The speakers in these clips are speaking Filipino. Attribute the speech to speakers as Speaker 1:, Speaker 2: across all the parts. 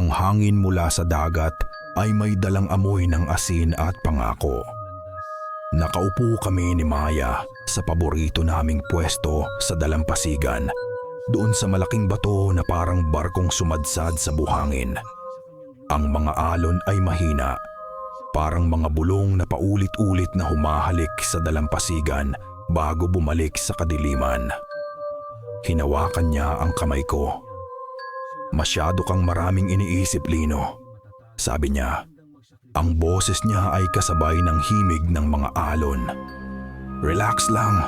Speaker 1: Ang hangin mula sa dagat ay may dalang amoy ng asin at pangako. Nakaupo kami ni Maya sa paborito naming pwesto sa dalampasigan, doon sa malaking bato na parang barkong sumadsad sa buhangin. Ang mga alon ay mahina, parang mga bulong na paulit-ulit na humahalik sa dalampasigan bago bumalik sa kadiliman. Hinawakan niya ang kamay ko. "Masyado kang maraming iniisip, Lino," sabi niya. Ang boses niya ay kasabay ng himig ng mga alon. "Relax lang.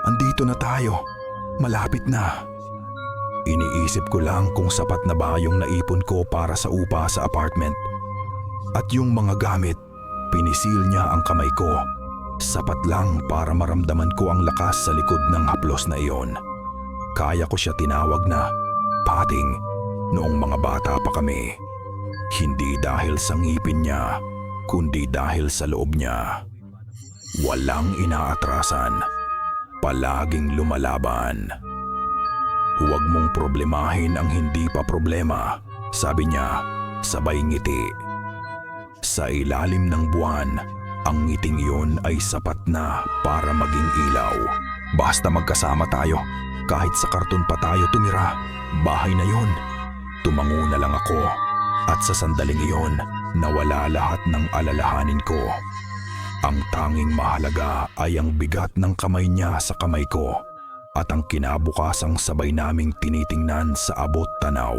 Speaker 1: Andito na tayo. Malapit na." Iniisip ko lang kung sapat na ba yung naipon ko para sa upa sa apartment. At yung mga gamit, pinisil niya ang kamay ko. Sapat lang para maramdaman ko ang lakas sa likod ng haplos na iyon. Kaya ko siya tinawag na pating noong mga bata pa kami. Hindi dahil sa ngipin niya, kundi dahil sa loob niya. Walang inaatrasan, palaging lumalaban. "Huwag mong problemahin ang hindi pa problema," sabi niya, sabay ngiti. Sa ilalim ng buwan, ang ngiting iyon ay sapat na para maging ilaw. Basta magkasama tayo, kahit sa karton pa tayo tumira, bahay na yon. Tumango na lang ako. At sa sandaling iyon, nawala lahat ng alalahanin ko. Ang tanging mahalaga ay ang bigat ng kamay niya sa kamay ko at ang kinabukasang sabay naming tinitingnan sa abot tanaw.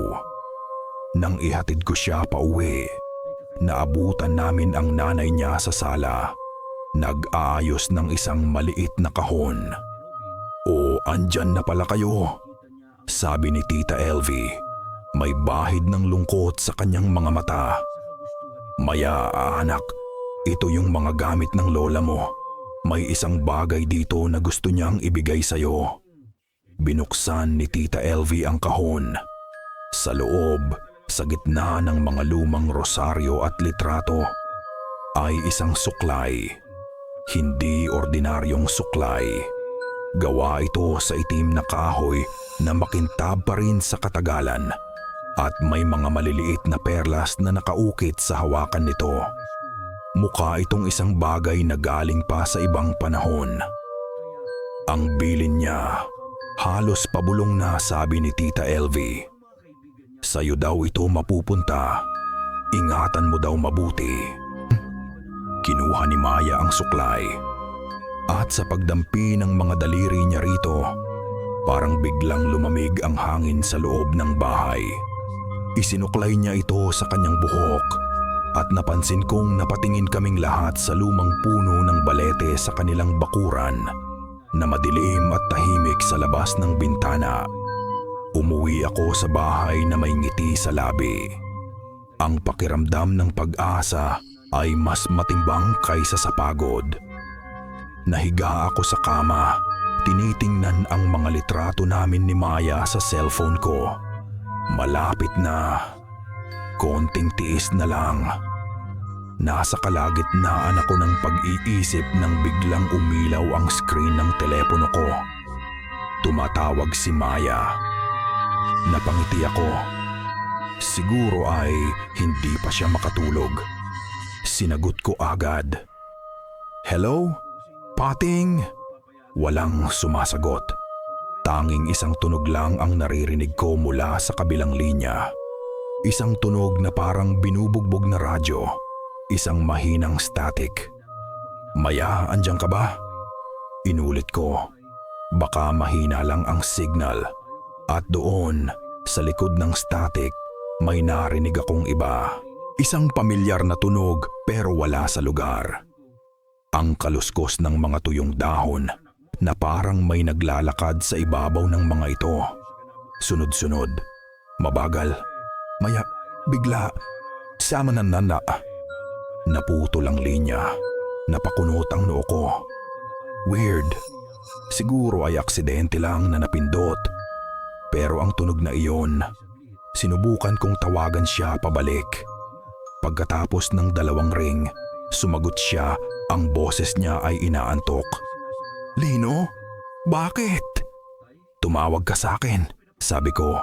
Speaker 1: Nang ihatid ko siya pauwi, naabutan namin ang nanay niya sa sala. Nag-aayos ng isang maliit na kahon. "O, andyan na pala kayo," sabi ni Tita Elvie. May bahid ng lungkot sa kanyang mga mata. "Maya, anak, ito yung mga gamit ng lola mo. May isang bagay dito na gusto niyang ibigay sa'yo." Binuksan ni Tita Elvie ang kahon. Sa loob, sa gitna ng mga lumang rosaryo at litrato, ay isang suklay. Hindi ordinaryong suklay. Gawa ito sa itim na kahoy na makintab pa rin sa katagalan. At may mga maliliit na perlas na nakaukit sa hawakan nito. Mukha itong isang bagay na galing pa sa ibang panahon. Ang bilin niya, halos pabulong na, sabi ni Tita Elvie. "Sa'yo daw ito mapupunta. Ingatan mo daw mabuti." Kinuha ni Maya ang suklay. At sa pagdampi ng mga daliri niya rito, parang biglang lumamig ang hangin sa loob ng bahay. Isinuklay niya ito sa kanyang buhok at napansin kong napatingin kaming lahat sa lumang puno ng balete sa kanilang bakuran na madilim at tahimik sa labas ng bintana. Umuwi ako sa bahay na may ngiti sa labi. Ang pakiramdam ng pag-asa ay mas matimbang kaysa sa pagod. Nahiga ako sa kama, tinitingnan ang mga litrato namin ni Maya sa cellphone ko. Malapit na. Konting tiis na lang. Nasa kalagitnaan ako ng pag-iisip nang biglang umilaw ang screen ng telepono ko. Tumatawag si Maya. Napangiti ako. Siguro ay hindi pa siya makatulog. Sinagot ko agad. "Hello? Pating?" Walang sumasagot. Tanging isang tunog lang ang naririnig ko mula sa kabilang linya. Isang tunog na parang binubugbog na radyo. Isang mahinang static. "Maya, andyan ka ba?" Inulit ko. Baka mahina lang ang signal. At doon, sa likod ng static, may narinig akong iba. Isang pamilyar na tunog pero wala sa lugar. Ang kaluskos ng mga tuyong dahon na parang may naglalakad sa ibabaw ng mga ito. Sunod-sunod, mabagal, maya, bigla, sama na nana. Naputol ang linya, napakunot ang noo ko. Weird, siguro ay aksidente lang na napindot. Pero ang tunog na iyon, sinubukan kong tawagan siya pabalik. Pagkatapos ng 2 ring, sumagot siya, ang boses niya ay inaantok. "Lino, bakit?" "Tumawag ka sa akin," sabi ko,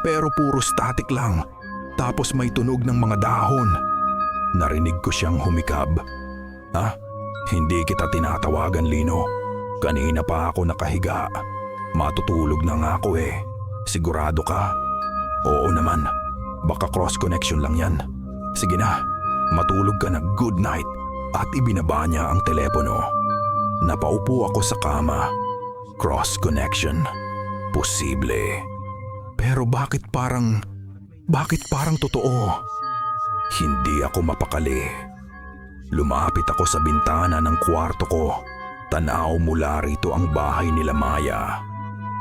Speaker 1: "pero puro static lang. Tapos may tunog ng mga dahon. Narinig ko siyang humikab. "Ah, hindi kita tinatawagan, Lino. Kanina pa ako nakahiga. Matutulog na nga ako eh. Sigurado ka?" "Oo naman. Baka cross connection lang yan. Sige na, matulog ka na, good night." At ibinaba niya ang telepono. Napaupo ako sa kama. Cross connection? Posible. Pero bakit parang totoo? Hindi ako mapakali. Lumapit ako sa bintana ng kwarto ko. Tanaw mula rito ang bahay nila Maya.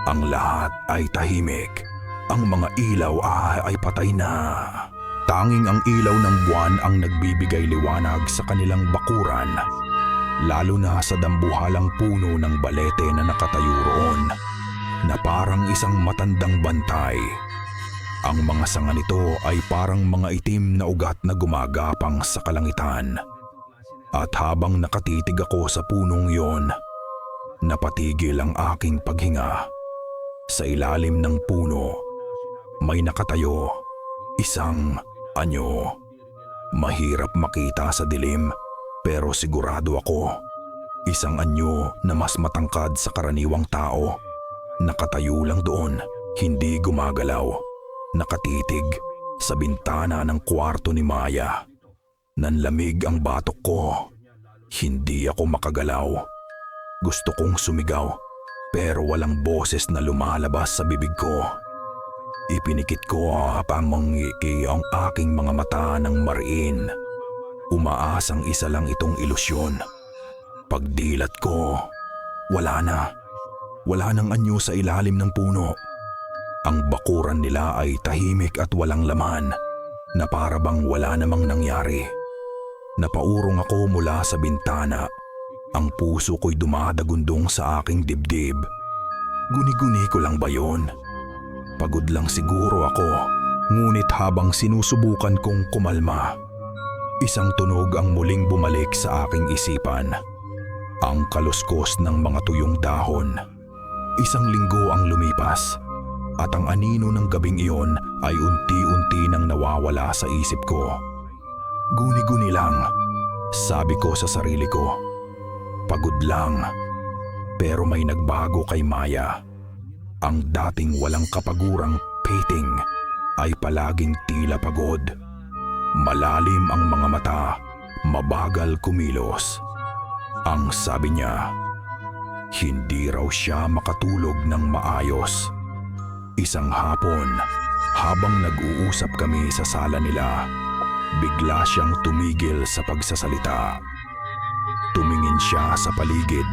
Speaker 1: Ang lahat ay tahimik. Ang mga ilaw ay patay na. Tanging ang ilaw ng buwan ang nagbibigay liwanag sa kanilang bakuran. Lalo na sa dambuhalang puno ng balete na nakatayo roon, na parang isang matandang bantay. Ang mga sanga nito ay parang mga itim na ugat na gumagapang sa kalangitan. At habang nakatitig ako sa punong yon, napatigil ang aking paghinga. Sa ilalim ng puno, may nakatayo, isang anyo. Mahirap makita sa dilim, pero sigurado ako, isang anyo na mas matangkad sa karaniwang tao. Nakatayo lang doon, hindi gumagalaw. Nakatitig sa bintana ng kwarto ni Maya. Nanlamig ang batok ko. Hindi ako makagalaw. Gusto kong sumigaw, pero walang boses na lumalabas sa bibig ko. Ipinikit ko pamangiki ang aking mga mata ng mariin. Umaasang isa lang itong ilusyon. Pagdilat ko, wala na. Wala nang anyo sa ilalim ng puno. Ang bakuran nila ay tahimik at walang laman, na para bang wala namang nangyari. Napaurong ako mula sa bintana. Ang puso ko'y dumadagundong sa aking dibdib. Guni-guni ko lang ba yun? Pagod lang siguro ako, ngunit habang sinusubukan kong kumalma, isang tunog ang muling bumalik sa aking isipan. Ang kaluskos ng mga tuyong dahon. Isang linggo ang lumipas, at ang anino ng gabing iyon ay unti-unti nang nawawala sa isip ko. Guni-guni lang, sabi ko sa sarili ko. Pagod lang, pero may nagbago kay Maya. Ang dating walang kapagurang piting ay palaging tila pagod. Malalim ang mga mata, mabagal kumilos. Ang sabi niya, hindi raw siya makatulog ng maayos. Isang hapon, habang nag-uusap kami sa sala nila, bigla siyang tumigil sa pagsasalita. Tumingin siya sa paligid.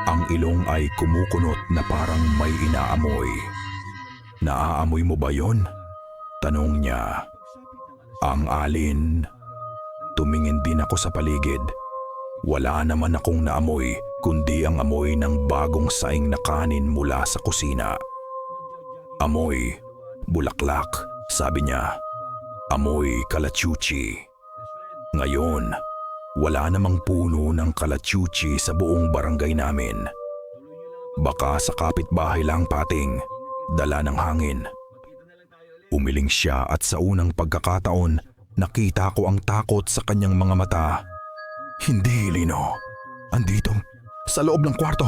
Speaker 1: Ang ilong ay kumukunot na parang may inaamoy. "Naaamoy mo ba yon?" tanong niya. "Ang alin?" Tumingin din ako sa paligid. Wala naman akong naamoy kundi ang amoy ng bagong saing na kanin mula sa kusina. "Amoy bulaklak," sabi niya. "Amoy kalachuchi." Ngayon, wala namang puno ng kalachuchi sa buong barangay namin. Baka sa kapitbahay lang, pating, dala ng hangin. Umiling siya at sa unang pagkakataon, nakita ko ang takot sa kanyang mga mata. "Hindi, Lino. Andito, sa loob ng kwarto."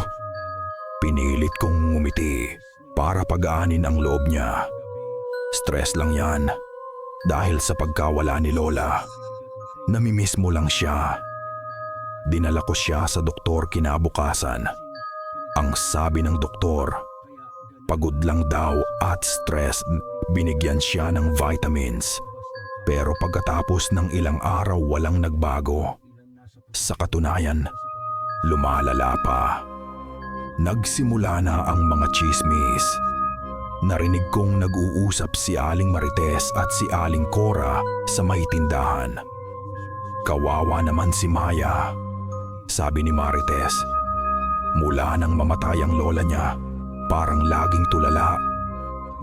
Speaker 1: Pinilit kong ngumiti para pagaanin ang loob niya. "Stress lang yan. Dahil sa pagkawala ni Lola. Namimiss mo lang siya." Dinala ko siya sa doktor kinabukasan. Ang sabi ng doktor, pagod lang daw at stress. Binigyan siya ng vitamins. Pero pagkatapos ng ilang araw walang nagbago. Sa katunayan, lumalala pa. Nagsimula na ang mga chismis. Narinig kong nag-uusap si Aling Marites at si Aling Cora sa may tindahan. "Kawawa naman si Maya," sabi ni Marites. "Mula nang mamatay ang lola niya, parang laging tulala.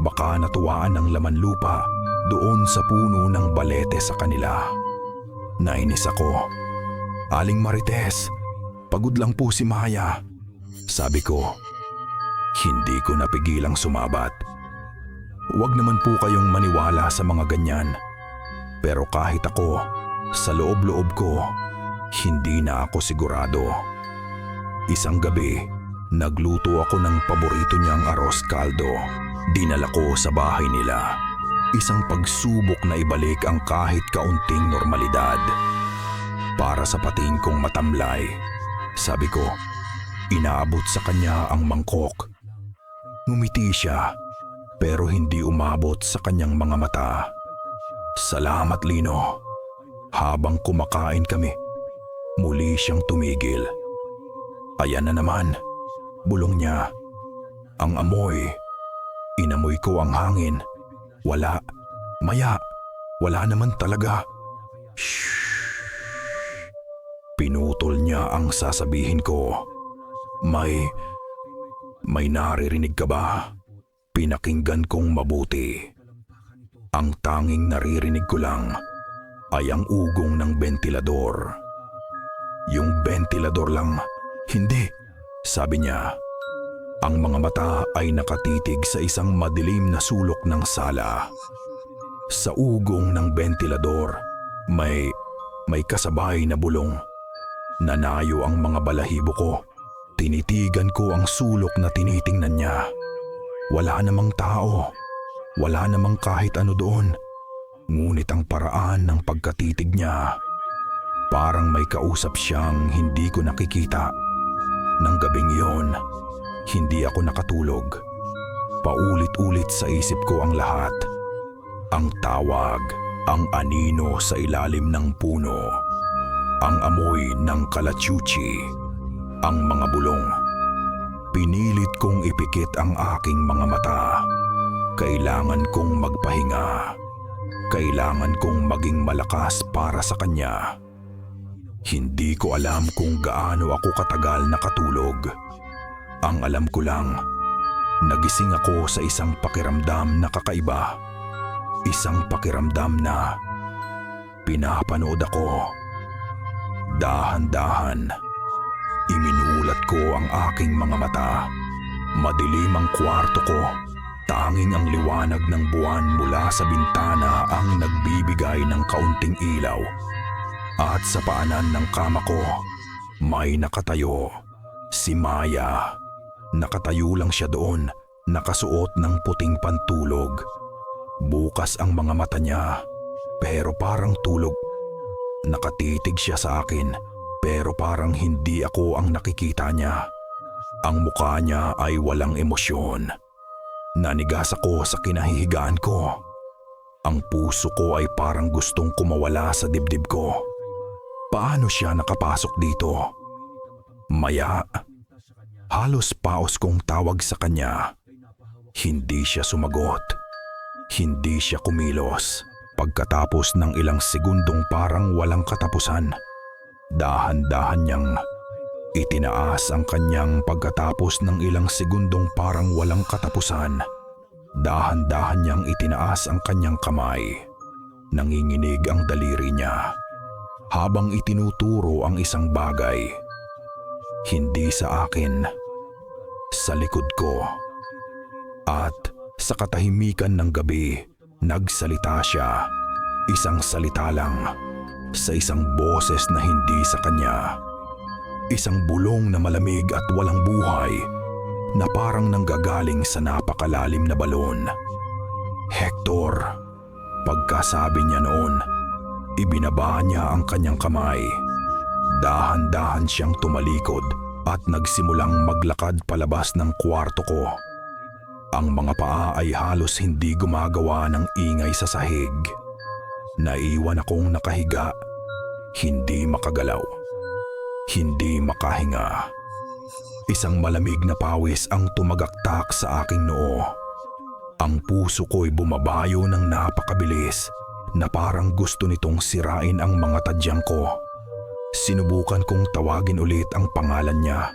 Speaker 1: Baka natuwaan ng laman lupa doon sa puno ng balete sa kanila." Nainis ako. "Aling Marites, pagod lang po si Maya," sabi ko. Hindi ko napigilang sumabat. Huwag naman po kayong maniwala sa mga ganyan. Pero kahit ako, sa loob-loob ko, hindi na ako sigurado. Isang gabi, nagluto ako ng paborito niyang arroz caldo. Dinala ko sa bahay nila. Isang pagsubok na ibalik ang kahit kaunting normalidad. Para sa pating kong matamlay, sabi ko, inaabot sa kanya ang mangkok. Ngumiti siya, pero hindi umabot sa kanyang mga mata. Salamat, Lino. Habang kumakain kami, muli siyang tumigil. Ayan na naman, bulong niya. Ang amoy, inamoy ko ang hangin. Wala, maya, wala naman talaga. Shhh. Pinutol niya ang sasabihin ko. May naririnig ka ba? Pinakinggan kong mabuti. Ang tanging naririnig ko lang ay ang ugong ng bentilador. Yung bentilador lang, hindi, sabi niya. Ang mga mata ay nakatitig sa isang madilim na sulok ng sala. Sa ugong ng bentilador, may kasabay na bulong. Nanayo ang mga balahibo ko. Tinitigan ko ang sulok na tinitingnan niya. Wala namang tao. Wala namang kahit ano doon. Ngunit ang paraan ng pagkatitig niya, parang may kausap siyang hindi ko nakikita. Nang gabing iyon, hindi ako nakatulog. Paulit-ulit sa isip ko ang lahat. Ang tawag, ang anino sa ilalim ng puno, ang amoy ng kalachuchi, ang mga bulong. Pinilit kong ipikit ang aking mga mata. Kailangan kong magpahinga. Kailangan kong maging malakas para sa kanya. Hindi ko alam kung gaano ako katagal nakatulog. Ang alam ko lang, nagising ako sa isang pakiramdam na kakaiba. Isang pakiramdam na pinapanood ako. Dahan-dahan, iminulat ko ang aking mga mata. Madilim ang kwarto ko. Tanging ang liwanag ng buwan mula sa bintana ang nagbibigay ng kaunting ilaw. At sa paanan ng kama ko, may nakatayo. Si Maya. Nakatayo lang siya doon, nakasuot ng puting pantulog. Bukas ang mga mata niya, pero parang tulog. Nakatitig siya sa akin, pero parang hindi ako ang nakikita niya. Ang mukha niya ay walang emosyon. Nanigas ako sa kinahihigaan ko. Ang puso ko ay parang gustong kumawala sa dibdib ko. Paano siya nakapasok dito? Maya. Halos paos kong tawag sa kanya. Hindi siya sumagot. Hindi siya kumilos. Pagkatapos ng ilang segundong parang walang katapusan, dahan-dahan niyang itinaas ang kanyang pagkatapos ng ilang segundong parang walang katapusan. Dahan-dahan niyang itinaas ang kanyang kamay. Nanginginig ang daliri niya habang itinuturo ang isang bagay. Hindi sa akin, sa likod ko. At sa katahimikan ng gabi, nagsalita siya. Isang salita lang, sa isang boses na hindi sa kanya. Isang bulong na malamig at walang buhay, na parang nanggagaling sa napakalalim na balon. Hector, pagkasabi niya noon, ibinaba niya ang kanyang kamay. Dahan-dahan siyang tumalikod at nagsimulang maglakad palabas ng kwarto ko. Ang mga paa ay halos hindi gumagawa ng ingay sa sahig. Naiwan akong nakahiga, hindi makagalaw, hindi makahinga. Isang malamig na pawis ang tumagaktak sa aking noo. Ang puso ko'y bumabayo ng napakabilis na parang gusto nitong sirain ang mga tadyang ko. Sinubukan kong tawagin ulit ang pangalan niya,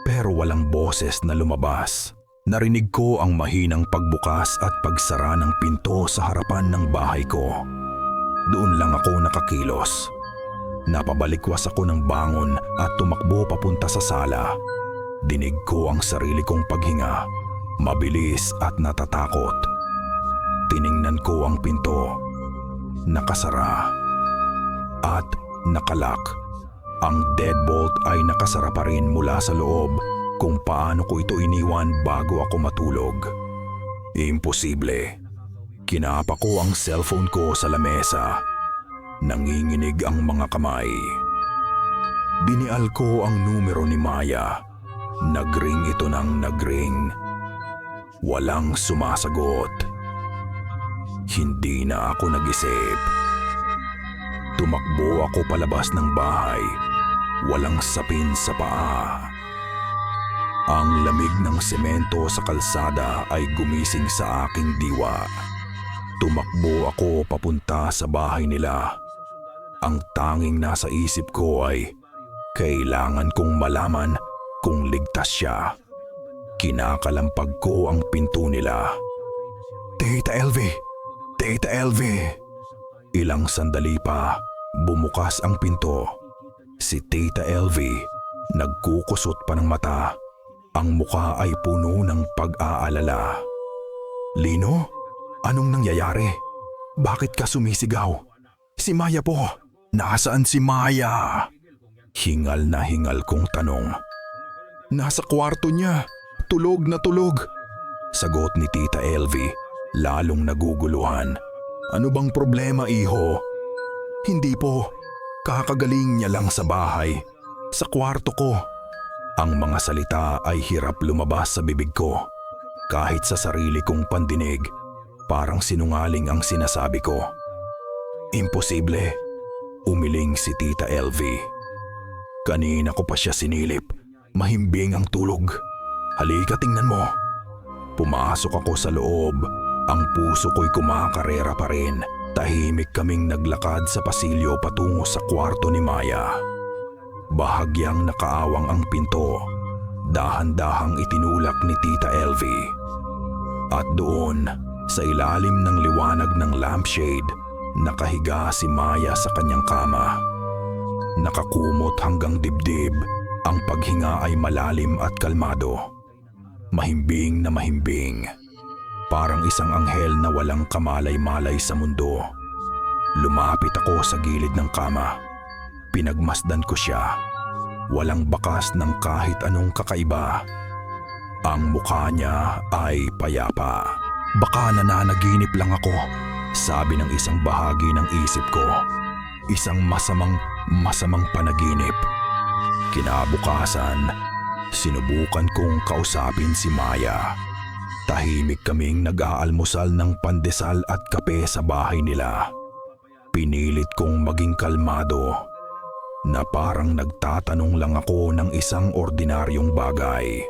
Speaker 1: pero walang boses na lumabas. Narinig ko ang mahinang pagbukas at pagsara ng pinto sa harapan ng bahay ko. Doon lang ako nakakilos. Napabalikwas ako ng bangon at tumakbo papunta sa sala. Dinig ko ang sarili kong paghinga, mabilis at natatakot. Tiningnan ko ang pinto. Nakasara. At nakalak. Ang deadbolt ay nakasara pa rin mula sa loob kung paano ko ito iniwan bago ako matulog. Imposible. Kinapa ko ang cellphone ko sa lamesa. Nanginginig ang mga kamay. Dinial ko ang numero ni Maya. Nagring ito ng nagring. Walang sumasagot. Hindi na ako nag-isip. Tumakbo ako palabas ng bahay. Walang sapin sa paa. Ang lamig ng semento sa kalsada ay gumising sa aking diwa. Tumakbo ako papunta sa bahay nila. Ang tanging nasa isip ko ay kailangan kong malaman kung ligtas siya. Kinakalampag ko ang pinto nila. Tita Elvie! Tita Elvie! Ilang sandali pa, bumukas ang pinto. Si Tita Elvie, nagkukusot pa ng mata. Ang mukha ay puno ng pag-aalala. Lino, anong nangyayari? Bakit ka sumisigaw? Si Maya po. Nasaan si Maya? Hingal na hingal kong tanong. Nasa kwarto niya. Tulog na tulog. Sagot ni Tita Elvie, lalong naguguluhan. Ano bang problema, iho? Hindi po. Kakagaling niya lang sa bahay. Sa kwarto ko. Ang mga salita ay hirap lumabas sa bibig ko. Kahit sa sarili kong pandinig, parang sinungaling ang sinasabi ko. Imposible. Umiling si Tita Elvie. Kanina ko pa siya sinilip. Mahimbing ang tulog. Halika, tingnan mo. Pumasok ako sa loob. Ang puso ko'y kumakarera pa rin. Tahimik kaming naglakad sa pasilyo patungo sa kwarto ni Maya. Bahagyang nakaawang ang pinto. Dahan-dahang itinulak ni Tita Elvie. At doon, sa ilalim ng liwanag ng lampshade, nakahiga si Maya sa kanyang kama. Nakakumot hanggang dibdib, ang paghinga ay malalim at kalmado. Mahimbing na mahimbing. Parang isang anghel na walang kamalay-malay sa mundo. Lumapit ako sa gilid ng kama. Pinagmasdan ko siya. Walang bakas ng kahit anong kakaiba. Ang mukha niya ay payapa. Baka nananaginip lang ako, sabi ng isang bahagi ng isip ko. Isang masamang panaginip. Kinabukasan, sinubukan kong kausapin si Maya. Tahimik kaming nag-aalmusal ng pandesal at kape sa bahay nila. Pinilit kong maging kalmado, na parang nagtatanong lang ako ng isang ordinaryong bagay.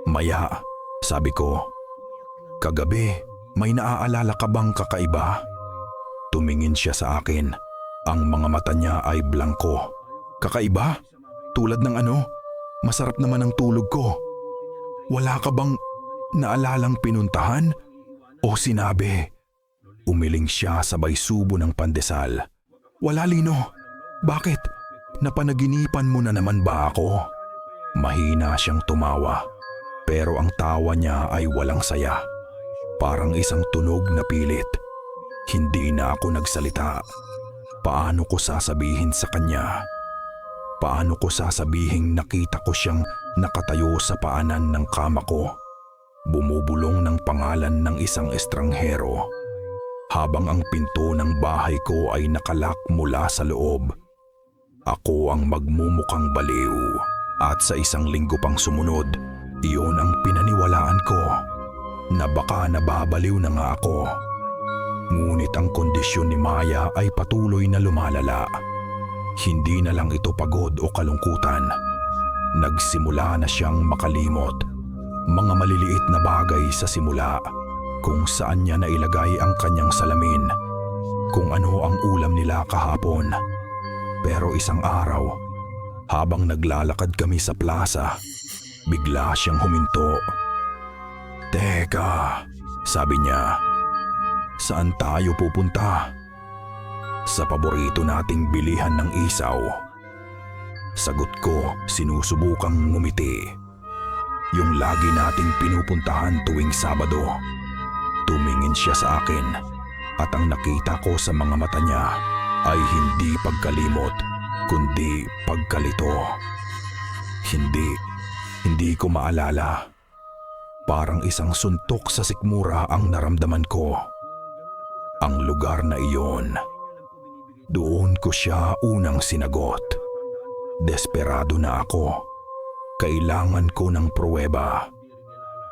Speaker 1: Maya, sabi ko, kagabi may naaalala ka bang kakaiba? Tumingin siya sa akin. Ang mga mata niya ay blangko. Kakaiba? Tulad ng ano? Masarap naman ang tulog ko. Wala ka bang naalalang pinuntahan o sinabi? Umiling siya sabay subo ng pandesal. Wala, Lino. Bakit? Napanaginipan mo na naman ba ako? Mahina siyang tumawa, pero ang tawa niya ay walang saya. Parang isang tunog na pilit. Hindi na ako nagsalita. Paano ko sasabihin sa kanya? Paano ko sasabihing nakita ko siyang nakatayo sa paanan ng kama ko, bumubulong ng pangalan ng isang estranghero, habang ang pinto ng bahay ko ay nakalak mula sa loob? Ako ang magmumukhang baliw, at sa isang linggo pang sumunod, iyon ang pinaniwalaan ko, na baka nababaliw na nga ako. Ngunit ang kondisyon ni Maya ay patuloy na lumalala. Hindi na lang ito pagod o kalungkutan. Nagsimula na siyang makalimot. Mga maliliit na bagay sa simula, kung saan niya nailagay ang kanyang salamin, kung ano ang ulam nila kahapon. Pero isang araw, habang naglalakad kami sa plaza, bigla siyang huminto. Teka, sabi niya, saan tayo pupunta? Sa paborito nating bilihan ng isaw. Sagot ko, sinusubukang ngumiti. Yung lagi nating pinupuntahan tuwing Sabado. Tumingin siya sa akin at ang nakita ko sa mga mata niya ay hindi pagkalimot kundi pagkalito. Hindi ko maalala. Parang isang suntok sa sikmura ang naramdaman ko. Ang lugar na iyon, doon ko siya unang sinagot. Desperado na ako. Kailangan ko ng pruweba.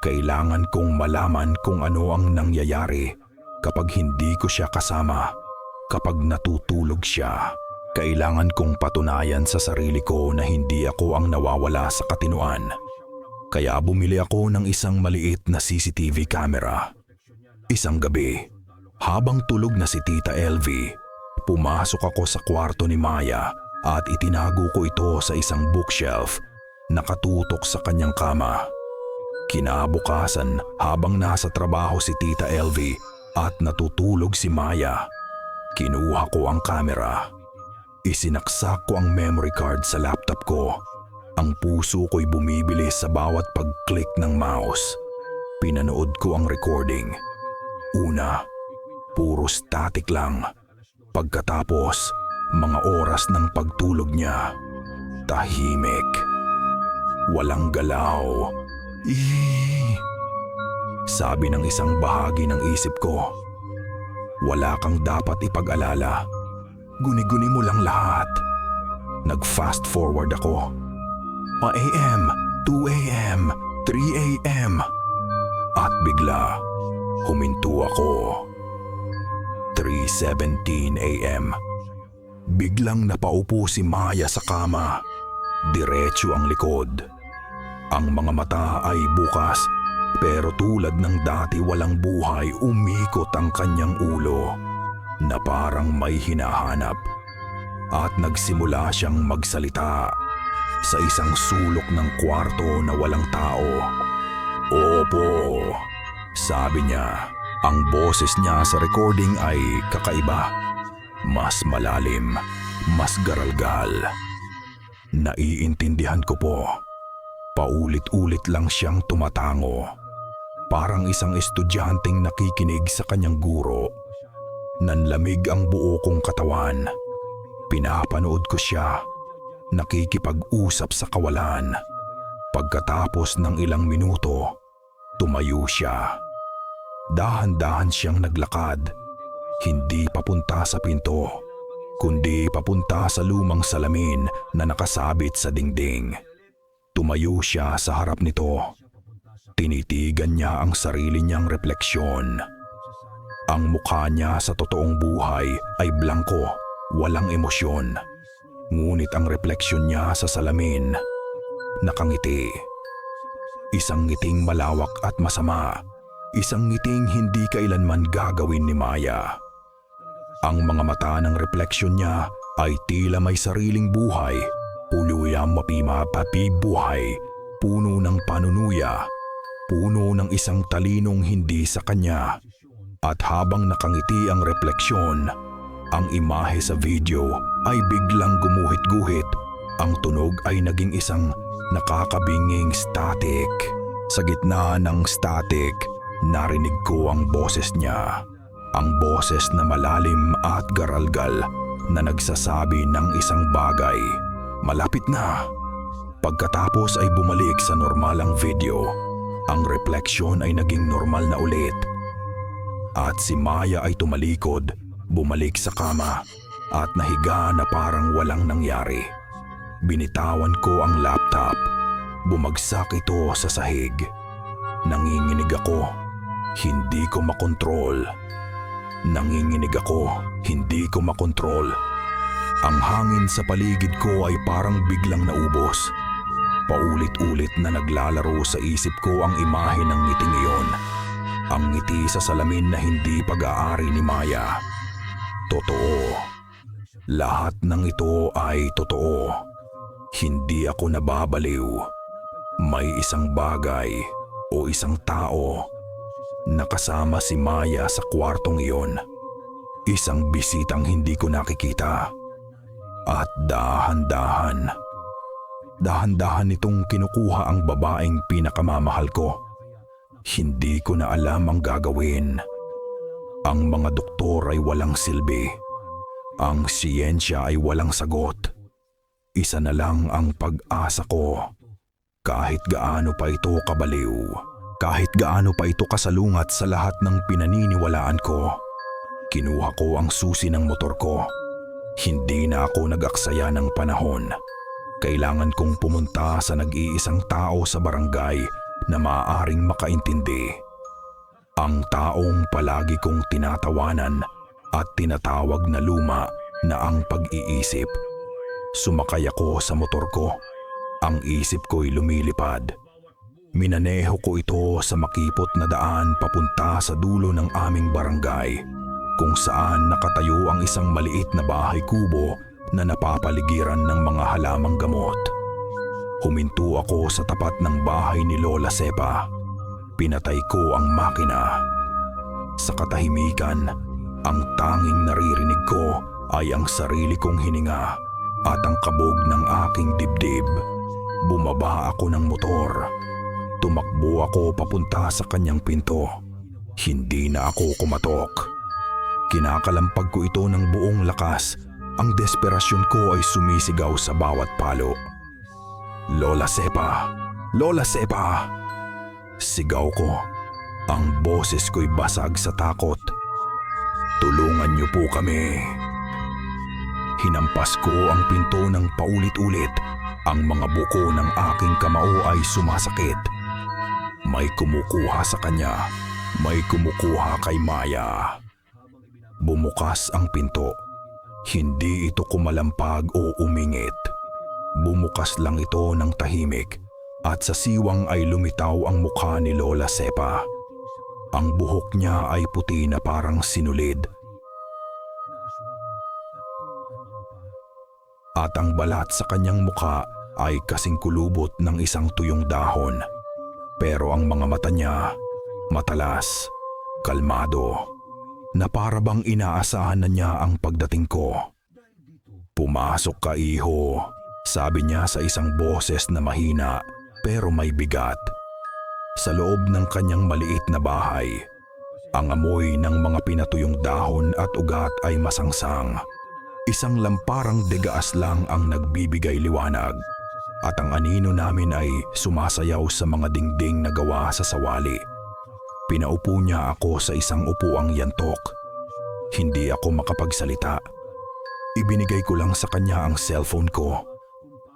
Speaker 1: Kailangan kong malaman kung ano ang nangyayari kapag hindi ko siya kasama, kapag natutulog siya. Kailangan kong patunayan sa sarili ko na hindi ako ang nawawala sa katinuan. Kaya bumili ako ng isang maliit na CCTV camera. Isang gabi, habang tulog na si Tita LV, pumasok ako sa kwarto ni Maya at itinago ko ito sa isang bookshelf nakatutok sa kanyang kama. Kinabukasan, habang nasa trabaho si Tita LV at natutulog si Maya, kinuha ko ang camera. Isinaksak ko ang memory card sa laptop ko. Ang puso ko'y bumibilis sa bawat pag-click ng mouse. Pinanood ko ang recording. Una, puro static lang. Pagkatapos, mga oras ng pagtulog niya, tahimik. Walang galaw. Sabi ng isang bahagi ng isip ko, wala kang dapat ipag-alala. Guni-guni mo lang lahat. Nag-fast forward ako. AM, 2 AM, 3 AM. At bigla, huminto ako. 3:17 AM. Biglang napaupo si Maya sa kama. Diretso ang likod. Ang mga mata ay bukas, pero tulad ng dati walang buhay, umikot ang kanyang ulo na parang may hinahanap. At nagsimula siyang magsalita sa isang sulok ng kwarto na walang tao. Opo, sabi niya. Ang boses niya sa recording ay kakaiba. Mas malalim, mas garalgal. Naiintindihan ko po. Paulit-ulit lang siyang tumatango. Parang isang estudyanteng nakikinig sa kanyang guro. Nanlamig ang buo kong katawan. Pinapanood ko siya, nakikipag-usap sa kawalan. Pagkatapos ng ilang minuto, tumayo siya. Dahan-dahan siyang naglakad, hindi papunta sa pinto, kundi papunta sa lumang salamin na nakasabit sa dingding. Tumayo siya sa harap nito. Tinitigan niya ang sarili niyang refleksyon. Ang mukha niya sa totoong buhay ay blanko, walang emosyon. Ngunit ang refleksyon niya sa salamin, nakangiti. Isang ngiting malawak at masama. Isang ngiting hindi kailanman gagawin ni Maya. Ang mga mata ng refleksyon niya ay tila may sariling buhay. Puluyang mapimapapibuhay, puno ng panunuya, puno ng isang talinong hindi sa kanya. At habang nakangiti ang refleksyon, ang imahe sa video ay biglang gumuhit-guhit. Ang tunog ay naging isang nakakabinging static. Sa gitna ng static, narinig ko ang boses niya. Ang boses na malalim at garalgal na nagsasabi ng isang bagay. Malapit na. Pagkatapos ay bumalik sa normalang video. Ang refleksyon ay naging normal na ulit. At si Maya ay tumalikod, bumalik sa kama at nahiga na parang walang nangyari. Binitawan ko ang laptop. Bumagsak ito sa sahig. Nanginginig ako. Hindi ko makontrol. Nanginginig ako. Hindi ko makontrol. Ang hangin sa paligid ko ay parang biglang naubos. Paulit-ulit na naglalaro sa isip ko ang imahe ng ngiting iyon. Ang ngiti sa salamin na hindi pag-aari ni Maya. Totoo. Lahat ng ito ay totoo. Hindi ako nababaliw. May isang bagay o isang tao na kasama si Maya sa kwartong iyon. Isang bisitang hindi ko nakikita. At dahan-dahan itong kinukuha ang babaeng pinakamamahal ko. Hindi ko na alam ang gagawin. Ang mga doktor ay walang silbi. Ang siyensya ay walang sagot. Isa na lang ang pag-asa ko. Kahit gaano pa ito kabaliw, kahit gaano pa ito kasalungat sa lahat ng pinaniniwalaan ko, kinuha ko ang susi ng motor ko. Hindi na ako nag-aksaya ng panahon. Kailangan kong pumunta sa nag-iisang tao sa barangay na maaaring makaintindi. Ang taong palagi kong tinatawanan at tinatawag na luma na ang pag-iisip. Sumakay ako sa motor ko. Ang isip ko'y lumilipad. Minaneho ko ito sa makipot na daan papunta sa dulo ng aming barangay, kung saan nakatayo ang isang maliit na bahay kubo na napapaligiran ng mga halamang gamot. Huminto ako sa tapat ng bahay ni Lola Sepa. Pinatay ko ang makina. Sa katahimikan, ang tanging naririnig ko ay ang sarili kong hininga at ang kabog ng aking dibdib. Bumaba ako ng motor. Tumakbo ako papunta sa kanyang pinto. Hindi na ako kumatok. Kinakalampag ko ito ng buong lakas. Ang desperasyon ko ay sumisigaw sa bawat palo. Lola Sepa! Lola Sepa! Sigaw ko. Ang boses ko'y basag sa takot. Tulungan niyo po kami. Hinampas ko ang pinto ng paulit-ulit. Ang mga buko ng aking kamao ay sumasakit. May kumukuha sa kanya. May kumukuha kay Maya. Bumukas ang pinto. Hindi ito kumalampag o umingit. Bumukas lang ito ng tahimik at sa siwang ay lumitaw ang mukha ni Lola Sepa. Ang buhok niya ay puti na parang sinulid. At ang balat sa kanyang mukha ay kasing kulubot ng isang tuyong dahon. Pero ang mga mata niya, matalas, kalmado, na para bang inaasahan na niya ang pagdating ko. Pumasok ka, iho, sabi niya sa isang boses na mahina pero may bigat. Sa loob ng kanyang maliit na bahay, ang amoy ng mga pinatuyong dahon at ugat ay masangsang. Isang lamparang degaas lang ang nagbibigay liwanag at ang anino namin ay sumasayaw sa mga dingding na gawa sa sawali. Pinaupo niya ako sa isang upuang yantok. Hindi ako makapagsalita. Ibinigay ko lang sa kanya ang cellphone ko.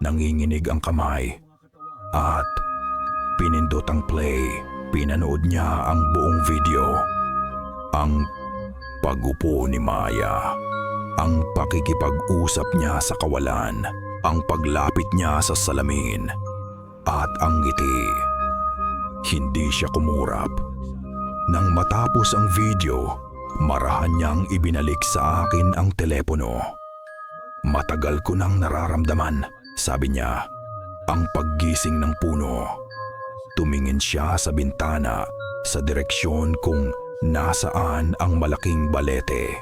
Speaker 1: Nanginginig ang kamay. At pinindot ang play. Pinanood niya ang buong video. Ang pag-upo ni Maya. Ang pakikipag-usap niya sa kawalan. Ang paglapit niya sa salamin. At ang ngiti. Hindi siya kumurap. Nang matapos ang video, marahan niyang ibinalik sa akin ang telepono. Matagal ko nang nararamdaman, sabi niya, ang paggising ng puno. Tumingin siya sa bintana sa direksyon kung nasaan ang malaking balete.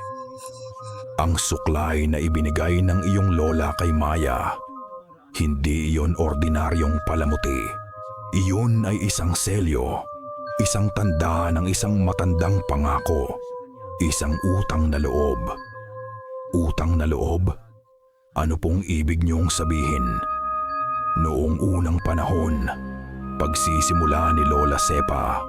Speaker 1: Ang suklay na ibinigay ng iyong lola kay Maya, hindi iyon ordinaryong palamuti. Iyon ay isang selyo, isang tanda ng isang matandang pangako, isang utang na loob. Utang na loob? Ano pong ibig niyong sabihin? Noong unang panahon, pagsisimula ni Lola Sepa,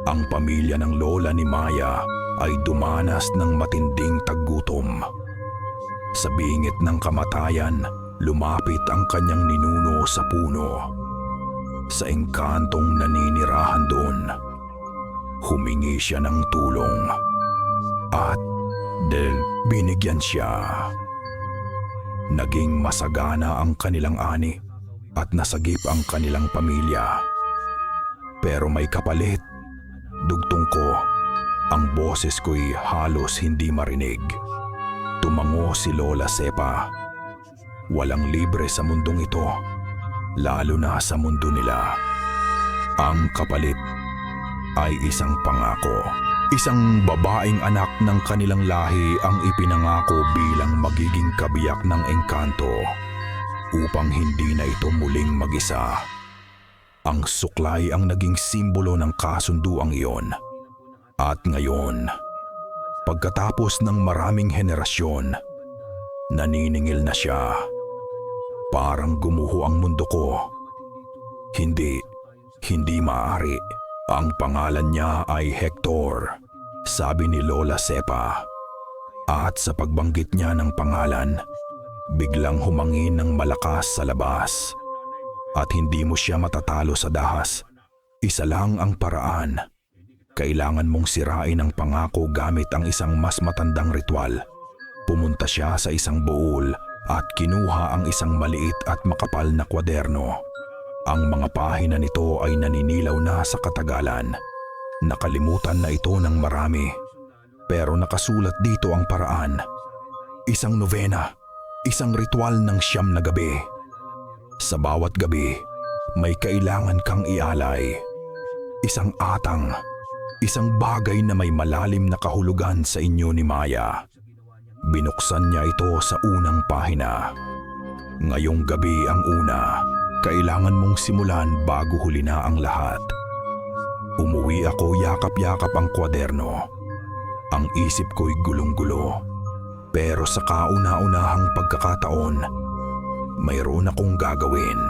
Speaker 1: ang pamilya ng lola ni Maya ay dumanas ng matinding taggutom. Sa bingit ng kamatayan, lumapit ang kanyang ninuno sa puno. Sa engkantong naninirahan doon, humingi siya ng tulong at binigyan siya. Naging masagana ang kanilang ani at nasagip ang kanilang pamilya. Pero may kapalit. Dugtong ko, ang boses ko'y halos hindi marinig. Tumango si Lola Sepa. Walang libre sa mundong ito, lalo na sa mundo nila. Ang kapalit ay isang pangako. Isang babaeng anak ng kanilang lahi ang ipinangako bilang magiging kabiyak ng engkanto upang hindi na ito muling mag-isa. Ang suklay ang naging simbolo ng kasunduang iyon. At ngayon, Pagkatapos ng maraming henerasyon, naniningil na siya. Parang gumuho ang mundo ko. Hindi maaari. Ang pangalan niya ay Hector, sabi ni Lola Sepa. At sa pagbanggit niya ng pangalan, biglang humangin ng malakas sa labas. At hindi mo siya matatalo sa dahas. Isa lang ang paraan. Kailangan mong sirain ang pangako gamit ang isang mas matandang ritual. Pumunta siya sa isang buol at kinuha ang isang maliit at makapal na kwaderno. Ang mga pahina nito ay naninilaw na sa katagalan. Nakalimutan na ito ng marami. Pero nakasulat dito ang paraan. Isang nobena, isang ritual ng 9 na gabi. Sa bawat gabi, may kailangan kang ialay. Isang atang, isang bagay na may malalim na kahulugan sa inyo ni Maya. Binuksan niya ito sa unang pahina. Ngayong gabi ang una, kailangan mong simulan bago huli na ang lahat. Umuwi ako yakap-yakap ang kwaderno. Ang isip ko'y gulong-gulo. Pero sa kauna-unahang pagkakataon, mayroon akong gagawin.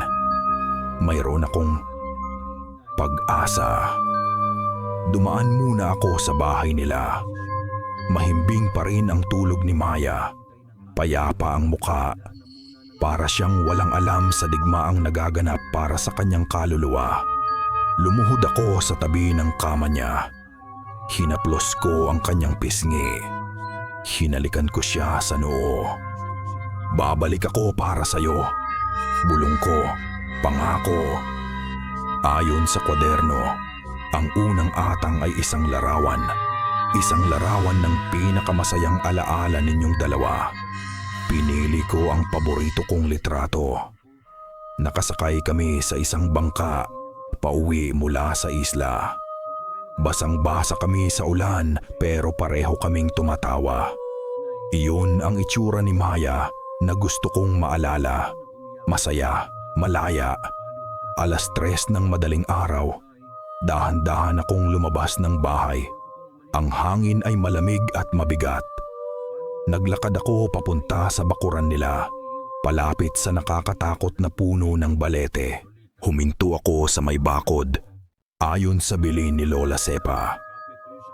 Speaker 1: Mayroon akong pag-asa. Dumaan muna ako sa bahay nila. Mahimbing pa rin ang tulog ni Maya. Payapa ang muka. Para siyang walang alam sa digmaang nagaganap para sa kanyang kaluluwa. Lumuhod ako sa tabi ng kama niya. Hinaplos ko ang kanyang pisngi. Hinalikan ko siya sa noo. Babalik ako para sa'yo. Bulong ko, pangako. Ayon sa kwaderno, ang unang atang ay isang larawan. Isang larawan ng pinakamasayang alaala ninyong dalawa. Pinili ko ang paborito kong litrato. Nakasakay kami sa isang bangka, pauwi mula sa isla. Basang-basa kami sa ulan pero pareho kaming tumatawa. Iyon ang itsura ni Maya na gusto kong maalala. Masaya, malaya. 3:00 ng madaling araw. Dahan-dahan akong lumabas ng bahay. Ang hangin ay malamig at mabigat. Naglakad ako papunta sa bakuran nila, palapit sa nakakatakot na puno ng balete. Huminto ako sa may bakod. Ayon sa bilin ni Lola Sepa,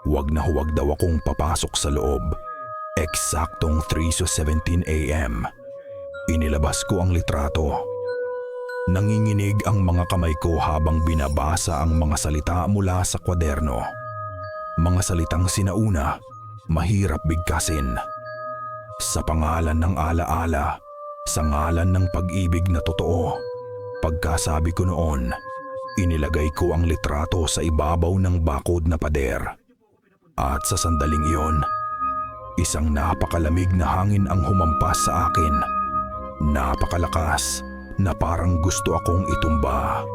Speaker 1: huwag na huwag daw akong papasok sa loob. Eksaktong 3:17 a.m. Inilabas ko ang litrato. Nanginginig ang mga kamay ko habang binabasa ang mga salita mula sa kwaderno. Mga salitang sinauna, mahirap bigkasin. Sa pangalan ng alaala, sa ngalan ng pag-ibig na totoo. Pagkasabi ko noon, inilagay ko ang litrato sa ibabaw ng bakod na pader. At sa sandaling iyon, isang napakalamig na hangin ang humampas sa akin. Napakalakas na parang gusto akong itumba.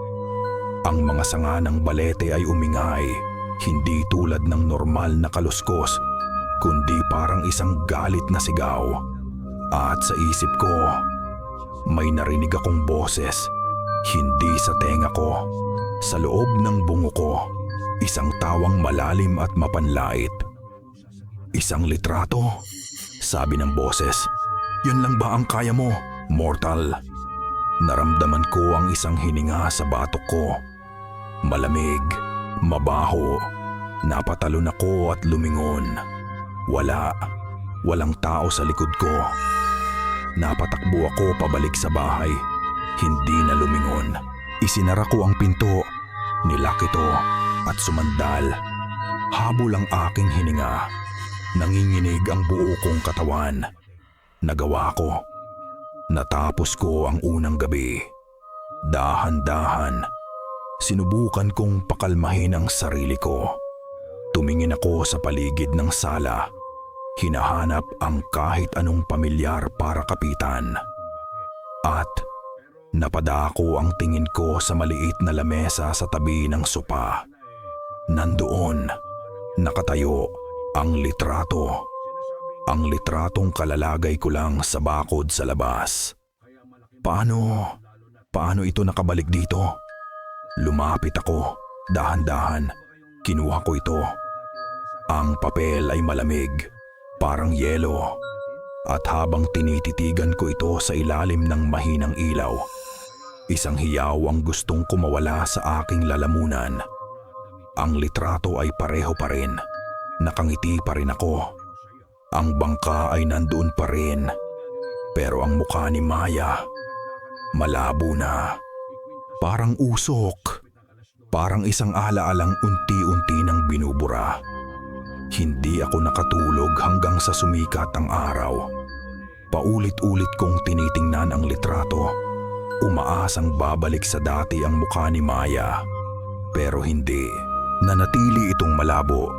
Speaker 1: Ang mga sanga ng balete ay umingay, hindi tulad ng normal na kaluskos, kundi parang isang galit na sigaw. At sa isip ko, may narinig akong boses, hindi sa tenga ko, sa loob ng bungo ko, isang tawang malalim at mapanlait. Isang litrato? Sabi ng boses. Yun lang ba ang kaya mo, mortal? Naramdaman ko ang isang hininga sa batok ko. Malamig, mabaho. Napatalon ako at lumingon. Walang tao sa likod ko. Napatakbo ako pabalik sa bahay. Hindi na lumingon. Isinara ko ang pinto, nilak ito at sumandal. Habol ang aking hininga. Nanginginig ang buo kong katawan. Nagawa ko. Natapos ko ang unang gabi. Dahan-dahan, sinubukan kong pakalmahin ang sarili ko. Tumingin ako sa paligid ng sala. Hinahanap ang kahit anong pamilyar para kapitan. At napadako ang tingin ko sa maliit na lamesa sa tabi ng sopa. Nandoon, nakatayo, ang litrato. Ang litratong kalalagay ko lang sa bakod sa labas. Paano ito nakabalik dito? Lumapit ako, dahan-dahan. Kinuha ko ito. Ang papel ay malamig. parang yelo. At habang tinititigan ko ito sa ilalim ng mahinang ilaw, isang hiyaw ang gustong kumawala sa aking lalamunan. Ang litrato ay pareho pa rin. Nakangiti pa rin ako. Ang bangka ay nandoon pa rin. Pero ang mukha ni Maya, malabo na. Parang usok. Parang isang alaalang unti-unti nang binubura. Hindi ako nakatulog hanggang sa sumikat ang araw. Paulit-ulit kong tinitingnan ang litrato. Umaasang babalik sa dati ang mukha ni Maya. Pero hindi. Nanatili itong malabo.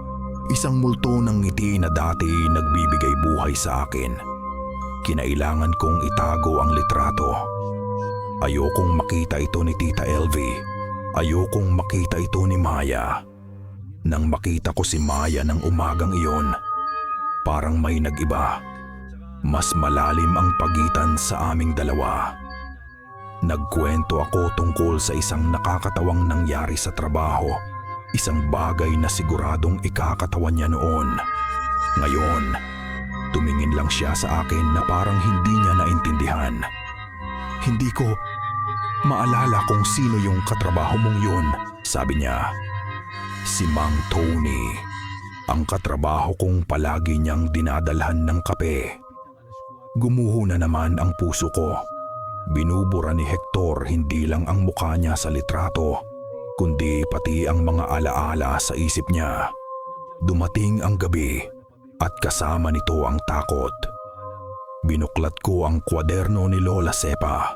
Speaker 1: Isang multo ng ngiti na dati nagbibigay buhay sa akin. Kinailangan kong itago ang litrato. Ayokong makita ito ni Tita Elvie. Ayokong makita ito ni Maya. Nang makita ko si Maya ng umagang iyon, parang may nag-iba. Mas malalim ang pagitan sa aming dalawa. Nagkwento ako tungkol sa isang nakakatawang nangyari sa trabaho. Isang bagay na siguradong ikakatawan niya noon. Ngayon, tumingin lang siya sa akin na parang hindi niya naintindihan. Hindi ko maalala kung sino yung katrabaho mong yun, sabi niya. Si Mang Tony, ang katrabaho kong palagi niyang dinadalhan ng kape. Gumuho na naman ang puso ko. Binubura ni Hector hindi lang ang mukha niya sa litrato, kundi pati ang mga alaala sa isip niya. Dumating ang gabi at kasama nito ang takot. Binuklat ko ang kwaderno ni Lola Sepa,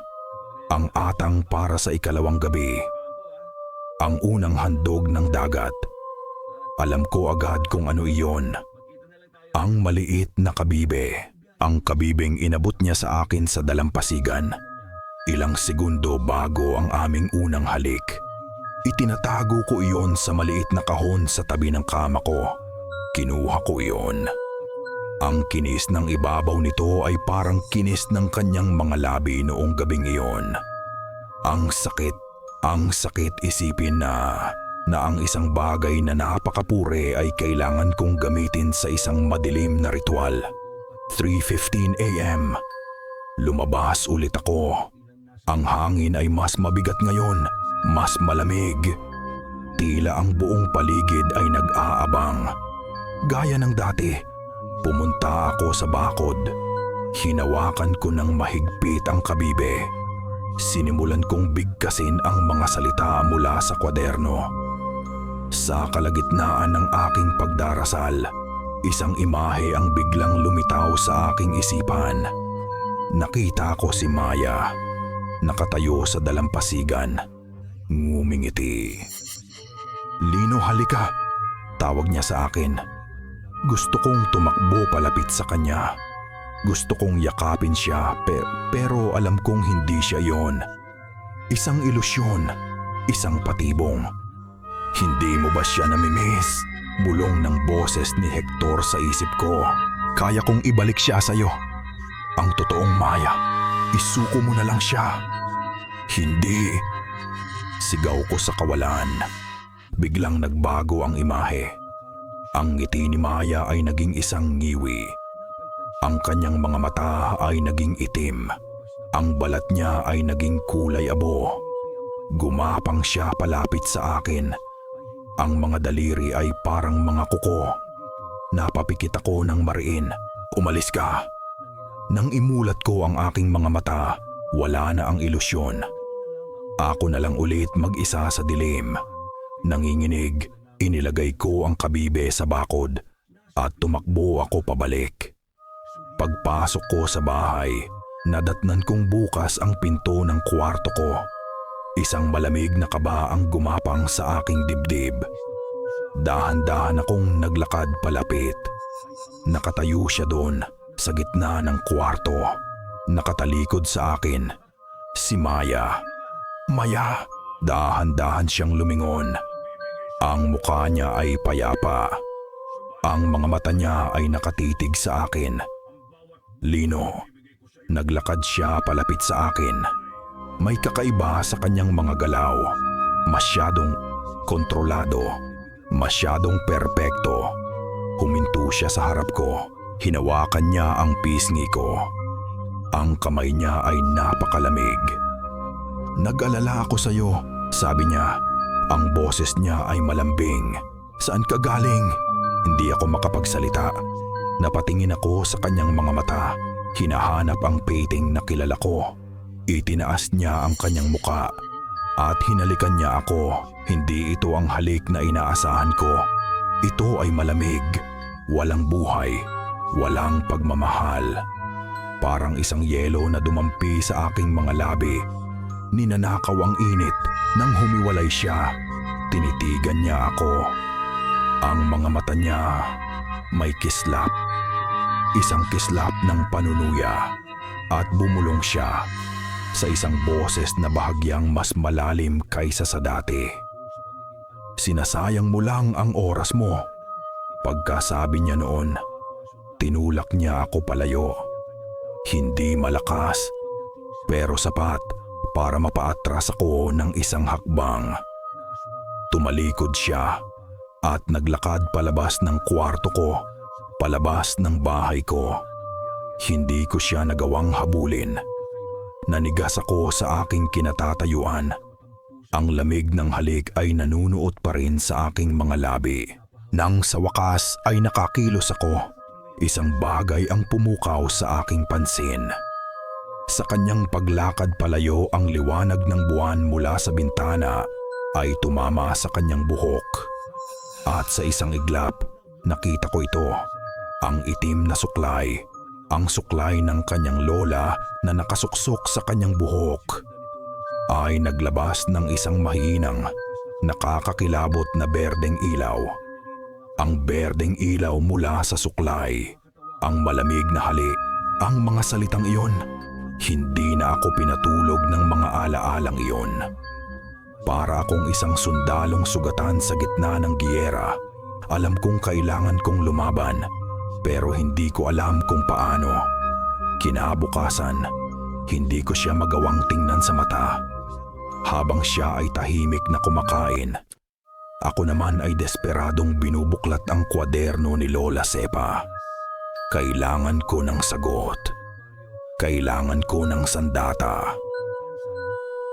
Speaker 1: ang atang para sa ikalawang gabi. Ang unang handog ng dagat. Alam ko agad kung ano iyon. Ang maliit na kabibe. Ang kabibeng inabot niya sa akin sa dalampasigan. Ilang segundo bago ang aming unang halik. Itinatago ko iyon sa maliit na kahon sa tabi ng kama ko. Kinuha ko iyon. Ang kinis ng ibabaw nito ay parang kinis ng kanyang mga labi noong gabing iyon. Ang sakit isipin na ang isang bagay na napakapure ay kailangan kong gamitin sa isang madilim na ritual. 3:15 a.m. Lumabas ulit ako. Ang hangin ay mas mabigat ngayon, mas malamig. Tila ang buong paligid ay nag-aabang. Gaya ng dati, pumunta ako sa bakod. Hinawakan ko ng mahigpit ang kabibe. Sinimulan kong bigkasin ang mga salita mula sa kwaderno. Sa kalagitnaan ng aking pagdarasal, isang imahe ang biglang lumitaw sa aking isipan. Nakita ko si Maya, nakatayo sa dalampasigan, ngumingiti. "Lino, halika," tawag niya sa akin. Gusto kong tumakbo palapit sa kanya. Gusto kong yakapin siya pero alam kong hindi siya yon. Isang ilusyon, isang patibong. "Hindi mo ba siya namimiss?" Bulong ng boses ni Hector sa isip ko. "Kaya kong ibalik siya sa'yo. Ang totoong Maya, isuko mo na lang siya." "Hindi." Sigaw ko sa kawalan. Biglang nagbago ang imahe. Ang ngiti ni Maya ay naging isang ngiwi. Ang kanyang mga mata ay naging itim. Ang balat niya ay naging kulay abo. Gumapang siya palapit sa akin. Ang mga daliri ay parang mga kuko. Napapikit ako ng mariin. "Umalis ka." Nang imulat ko ang aking mga mata, wala na ang ilusyon. Ako na lang ulit mag-isa sa dilim. Nanginginig, inilagay ko ang kabibe sa bakod at tumakbo ako pabalik. Pagpasok ko sa bahay, nadatnan kong bukas ang pinto ng kwarto ko. Isang malamig na kaba ang gumapang sa aking dibdib. Dahan-dahan akong naglakad palapit. Nakatayo siya doon sa gitna ng kwarto. Nakatalikod sa akin, si Maya. "Maya!" Dahan-dahan siyang lumingon. Ang mukha niya ay payapa. Ang mga mata niya ay nakatitig sa akin. "Lino." Naglakad siya palapit sa akin. May kakaiba sa kanyang mga galaw. Masyadong kontrolado. Masyadong perpekto. Huminto siya sa harap ko. Hinawakan niya ang pisngi ko. Ang kamay niya ay napakalamig. "Nag-alala ako sa iyo," sabi niya. Ang boses niya ay malambing. "Saan ka galing?" Hindi ako makapagsalita. Napatingin ako sa kanyang mga mata. Hinahanap ang painting na kilala ko. Itinaas niya ang kanyang muka at hinalikan niya ako. Hindi ito ang halik na inaasahan ko. Ito ay malamig, walang buhay, walang pagmamahal. Parang isang yelo na dumampi sa aking mga labi. Ninanakaw ang init nang humiwalay siya. Tinitigan niya ako. Ang mga mata niya may kislap. Isang kislap ng panunuya. At bumulong siya sa isang boses na bahagyang mas malalim kaysa sa dati. "Sinasayang mo lang ang oras mo." Pagkasabi niya noon, tinulak niya ako palayo. Hindi malakas, pero sapat para mapaatras ako ng isang hakbang. Tumalikod siya at naglakad palabas ng kwarto ko, palabas ng bahay ko. Hindi ko siya nagawang habulin. Nanigas ako sa aking kinatatayuan. Ang lamig ng halik ay nanunuot pa rin sa aking mga labi. Nang sa wakas ay nakakilos ako, isang bagay ang pumukaw sa aking pansin. Sa kanyang paglakad palayo, ang liwanag ng buwan mula sa bintana ay tumama sa kanyang buhok. At sa isang iglap, nakita ko ito, ang itim na suklay. Ang suklay ng kanyang lola na nakasuksok sa kanyang buhok ay naglabas ng isang mahinang, nakakakilabot na berdeng ilaw. Ang berdeng ilaw mula sa suklay, ang malamig na halik, ang mga salitang iyon. Hindi na ako pinatulog ng mga alaalang iyon. Para akong isang sundalong sugatan sa gitna ng giyera. Alam kong kailangan kong lumaban, pero hindi ko alam kung paano. Kinabukasan, hindi ko siya magawang tingnan sa mata. Habang siya ay tahimik na kumakain, ako naman ay desperadong binubuklat ang kwaderno ni Lola Sepa. Kailangan ko ng sagot. Kailangan ko ng sandata.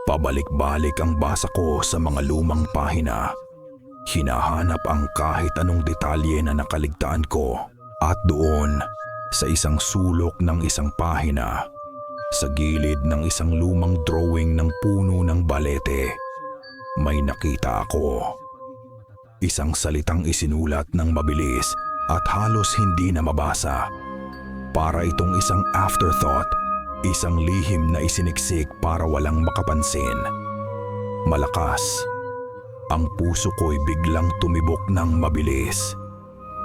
Speaker 1: Pabalik-balik ang basa ko sa mga lumang pahina. Hinahanap ang kahit anong detalye na nakaligtaan ko. At doon, sa isang sulok ng isang pahina, sa gilid ng isang lumang drawing ng puno ng balete, may nakita ako. Isang salitang isinulat ng mabilis at halos hindi na mabasa. Para itong isang afterthought, isang lihim na isiniksik para walang makapansin. Malakas. Ang puso ko'y biglang tumibok ng mabilis.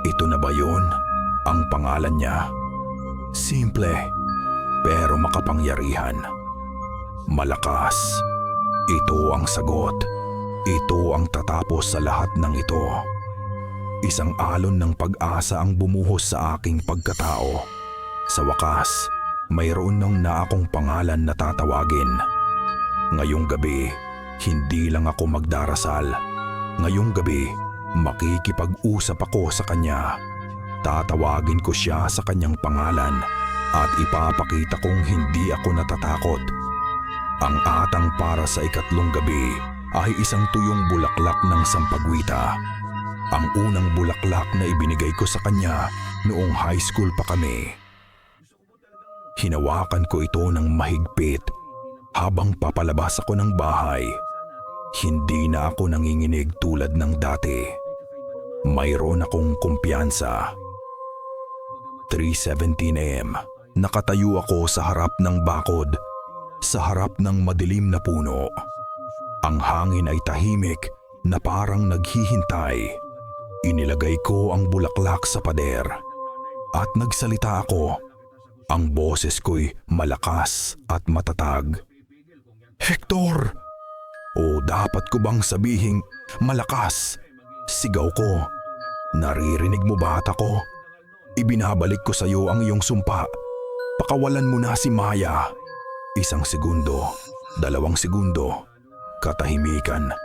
Speaker 1: Ito na ba yun? Ang pangalan niya? Simple, pero makapangyarihan. Malakas. Ito ang sagot. Ito ang tatapos sa lahat ng ito. Isang alon ng pag-asa ang bumuhos sa aking pagkatao. Sa wakas, mayroon nang na akong pangalan na tatawagin. Ngayong gabi, hindi lang ako magdarasal. Ngayong gabi, makikipag-usap ako sa kanya. Tatawagin ko siya sa kanyang pangalan at ipapakita kong hindi ako natatakot. Ang atang para sa ikatlong gabi ay isang tuyong bulaklak ng sampagwita. Ang unang bulaklak na ibinigay ko sa kanya noong high school pa kami. Hinawakan ko ito ng mahigpit habang papalabas ako ng bahay. Hindi na ako nanginginig tulad ng dati. Mayroon akong kumpiyansa. 3:17 AM. Nakatayo ako sa harap ng bakod, sa harap ng madilim na puno. Ang hangin ay tahimik na parang naghihintay. Inilagay ko ang bulaklak sa pader at nagsalita ako. Ang boses ko'y malakas at matatag. "Hector!" O dapat ko bang sabihing malakas? Sigaw ko. "Naririnig mo ba ako? Ibinabalik ko sa iyo ang iyong sumpa. Pakawalan mo na si Maya." 1 segundo, 2 segundo, katahimikan.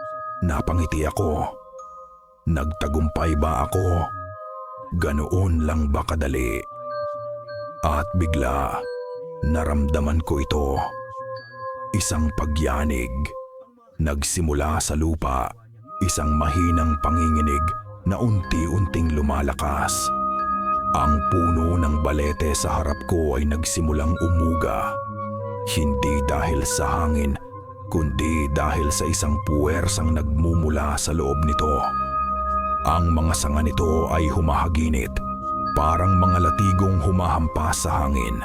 Speaker 1: Napangiti ako. Nagtagumpay ba ako? Ganoon lang ba kadali? At bigla, naramdaman ko ito. Isang pagyanig. Nagsimula sa lupa, isang mahinang panginginig na unti-unting lumalakas. Ang puno ng balete sa harap ko ay nagsimulang umuga. Hindi dahil sa hangin, kundi dahil sa isang puwersang nagmumula sa loob nito. Ang mga sanga nito ay humahaginit, parang mga latigong humahampas sa hangin.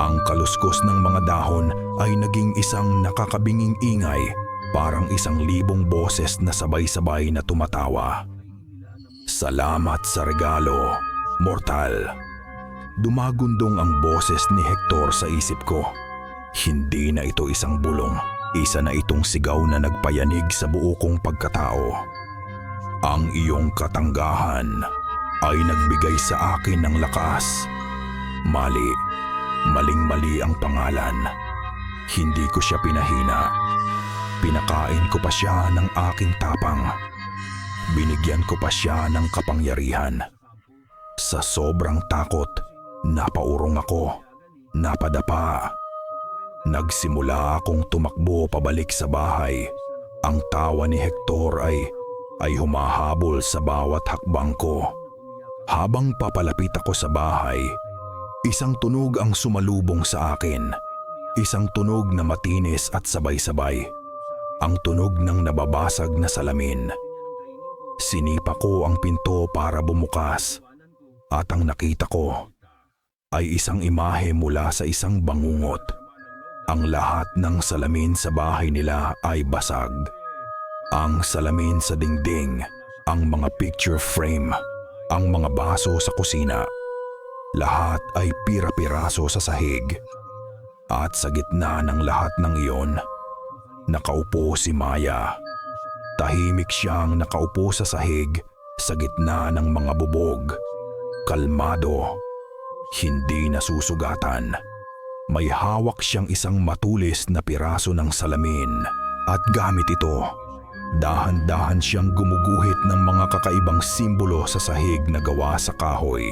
Speaker 1: Ang kaluskos ng mga dahon ay naging isang nakakabinging ingay, parang 1,000 boses na sabay-sabay na tumatawa. Salamat sa regalo, mortal. Dumagundong ang boses ni Hector sa isip ko. Hindi na ito isang bulong, isa na itong sigaw na nagpayanig sa buo kong pagkatao. Ang iyong katanggahan ay nagbigay sa akin ng lakas. Maling-mali ang pangalan. Hindi ko siya pinahina. Pinakain ko pa siya ng aking tapang. Binigyan ko pa siya ng kapangyarihan. Sa sobrang takot, napaurong ako, napadapa. Nagsimula akong tumakbo pabalik sa bahay. Ang tawa ni Hector ay humahabol sa bawat hakbang ko. Habang papalapit ako sa bahay, isang tunog ang sumalubong sa akin. Isang tunog na matinis at sabay-sabay. Ang tunog ng nababasag na salamin. Sinipa ko ang pinto para bumukas at ang nakita ko ay isang imahe mula sa isang bangungot. Ang lahat ng salamin sa bahay nila ay basag. Ang salamin sa dingding, ang mga picture frame, ang mga baso sa kusina. Lahat ay pira-piraso sa sahig. At sa gitna ng lahat ng iyon, nakaupo si Maya. Tahimik siyang nakaupo sa sahig sa gitna ng mga bubog. Kalmado, hindi nasusugatan. May hawak siyang isang matulis na piraso ng salamin at gamit ito. Dahan-dahan siyang gumuguhit ng mga kakaibang simbolo sa sahig na gawa sa kahoy.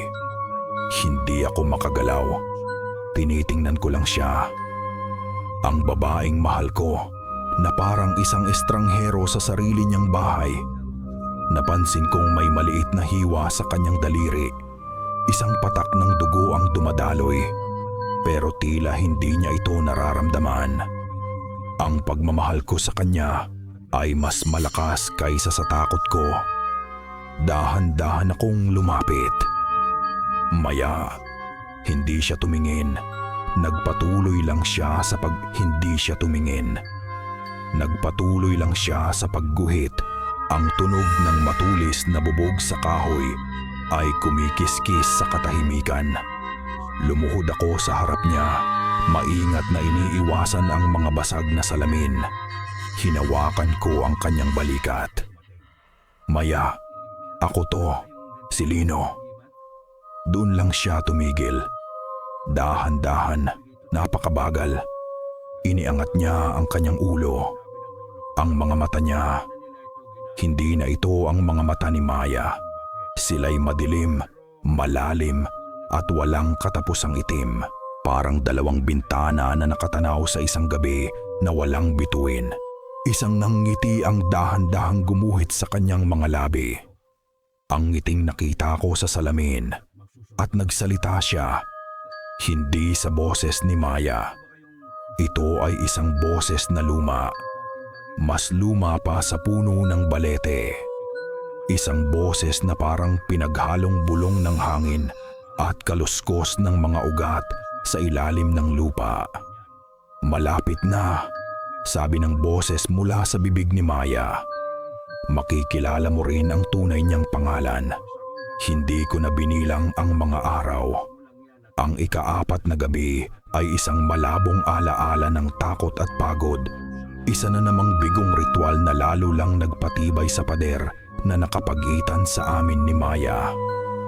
Speaker 1: Hindi ako makagalaw. Tinitingnan ko lang siya. Ang babaeng mahal ko na parang isang estranghero sa sarili niyang bahay. Napansin kong may maliit na hiwa sa kanyang daliri. Isang patak ng dugo ang dumadaloy. Pero tila hindi niya ito nararamdaman. Ang pagmamahal ko sa kanya ay mas malakas kaysa sa takot ko. Dahan-dahan akong lumapit. Maya, hindi siya tumingin. Nagpatuloy lang siya sa hindi siya tumingin. Nagpatuloy lang siya sa pagguhit. Ang tunog ng matulis na bubog sa kahoy ay kumikiskis sa katahimikan. Lumuhod ako sa harap niya. Maingat na iniiwasan ang mga basag na salamin. Hinawakan ko ang kanyang balikat. Maya, ako to, si Lino. Doon lang siya tumigil. Dahan-dahan, napakabagal. Iniangat niya ang kanyang ulo. Ang mga mata niya, hindi na ito ang mga mata ni Maya. Sila'y madilim, malalim at walang katapusang itim. Parang 2 bintana na nakatanaw sa isang gabi na walang bituin. Isang nanggiti ang dahan-dahang gumuhit sa kanyang mga labi. Ang ngiting nakita ko sa salamin at nagsalita siya. Hindi sa boses ni Maya. Ito ay isang boses na luma. Mas luma pa sa puno ng balete. Isang boses na parang pinaghalong bulong ng hangin at kaluskos ng mga ugat sa ilalim ng lupa. Malapit na, sabi ng boses mula sa bibig ni Maya. Makikilala mo rin ang tunay niyang pangalan. Hindi ko na binilang ang mga araw. Ang ika-4 na gabi ay isang malabong alaala ng takot at pagod. Isa na namang bigong ritual na lalo lang nagpatibay sa pader na nakapagitan sa amin ni Maya.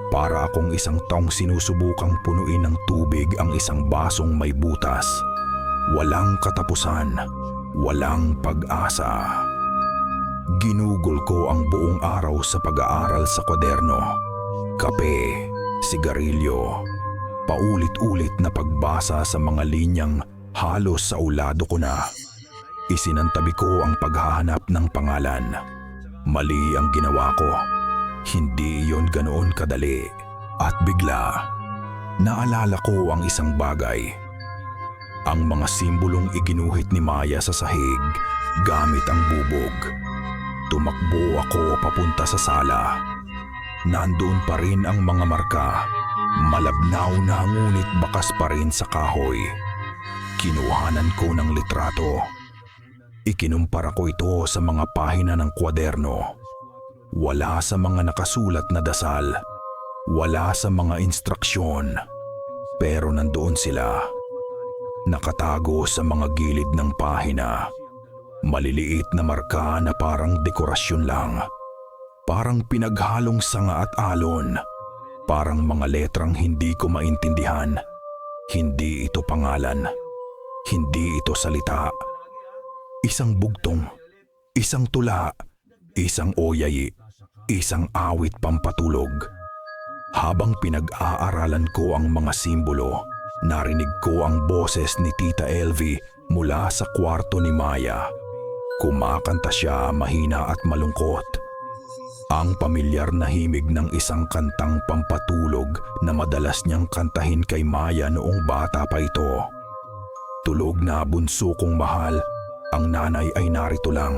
Speaker 1: Para akong isang taong sinusubukang punuin ng tubig ang isang basong may butas. Walang katapusan, walang pag-asa. Ginugol ko ang buong araw sa pag-aaral sa kwaderno. Kape, sigarilyo, Paulit-ulit na pagbasa sa mga linyang halos sa ulado ko na. Isinantabi ko ang paghahanap ng pangalan. Mali ang ginawa ko. Hindi iyon ganoon kadali. At bigla, naalala ko ang isang bagay. Ang mga simbolong iginuhit ni Maya sa sahig gamit ang bubog. Tumakbo ako papunta sa sala. Nandoon pa rin ang mga marka. Malabnaw na ngunit bakas pa rin sa kahoy. Kinuhanan ko ng litrato. Ikinumpara ko ito sa mga pahina ng kwaderno. Wala sa mga nakasulat na dasal. Wala sa mga instruksyon. Pero nandoon sila. Nakatago sa mga gilid ng pahina. Maliliit na marka na parang dekorasyon lang. Parang pinaghalong sanga at alon. Parang mga letrang hindi ko maintindihan. Hindi ito pangalan. Hindi ito salita. Isang bugtong, isang tula, isang oyayi, isang awit pampatulog. Habang pinag-aaralan ko ang mga simbolo, narinig ko ang boses ni Tita Elvie mula sa kwarto ni Maya. Kumakanta siya mahina at malungkot. Ang pamilyar na himig ng isang kantang pampatulog na madalas niyang kantahin kay Maya noong bata pa ito. Tulog na bunso kong mahal, ang nanay ay narito lang,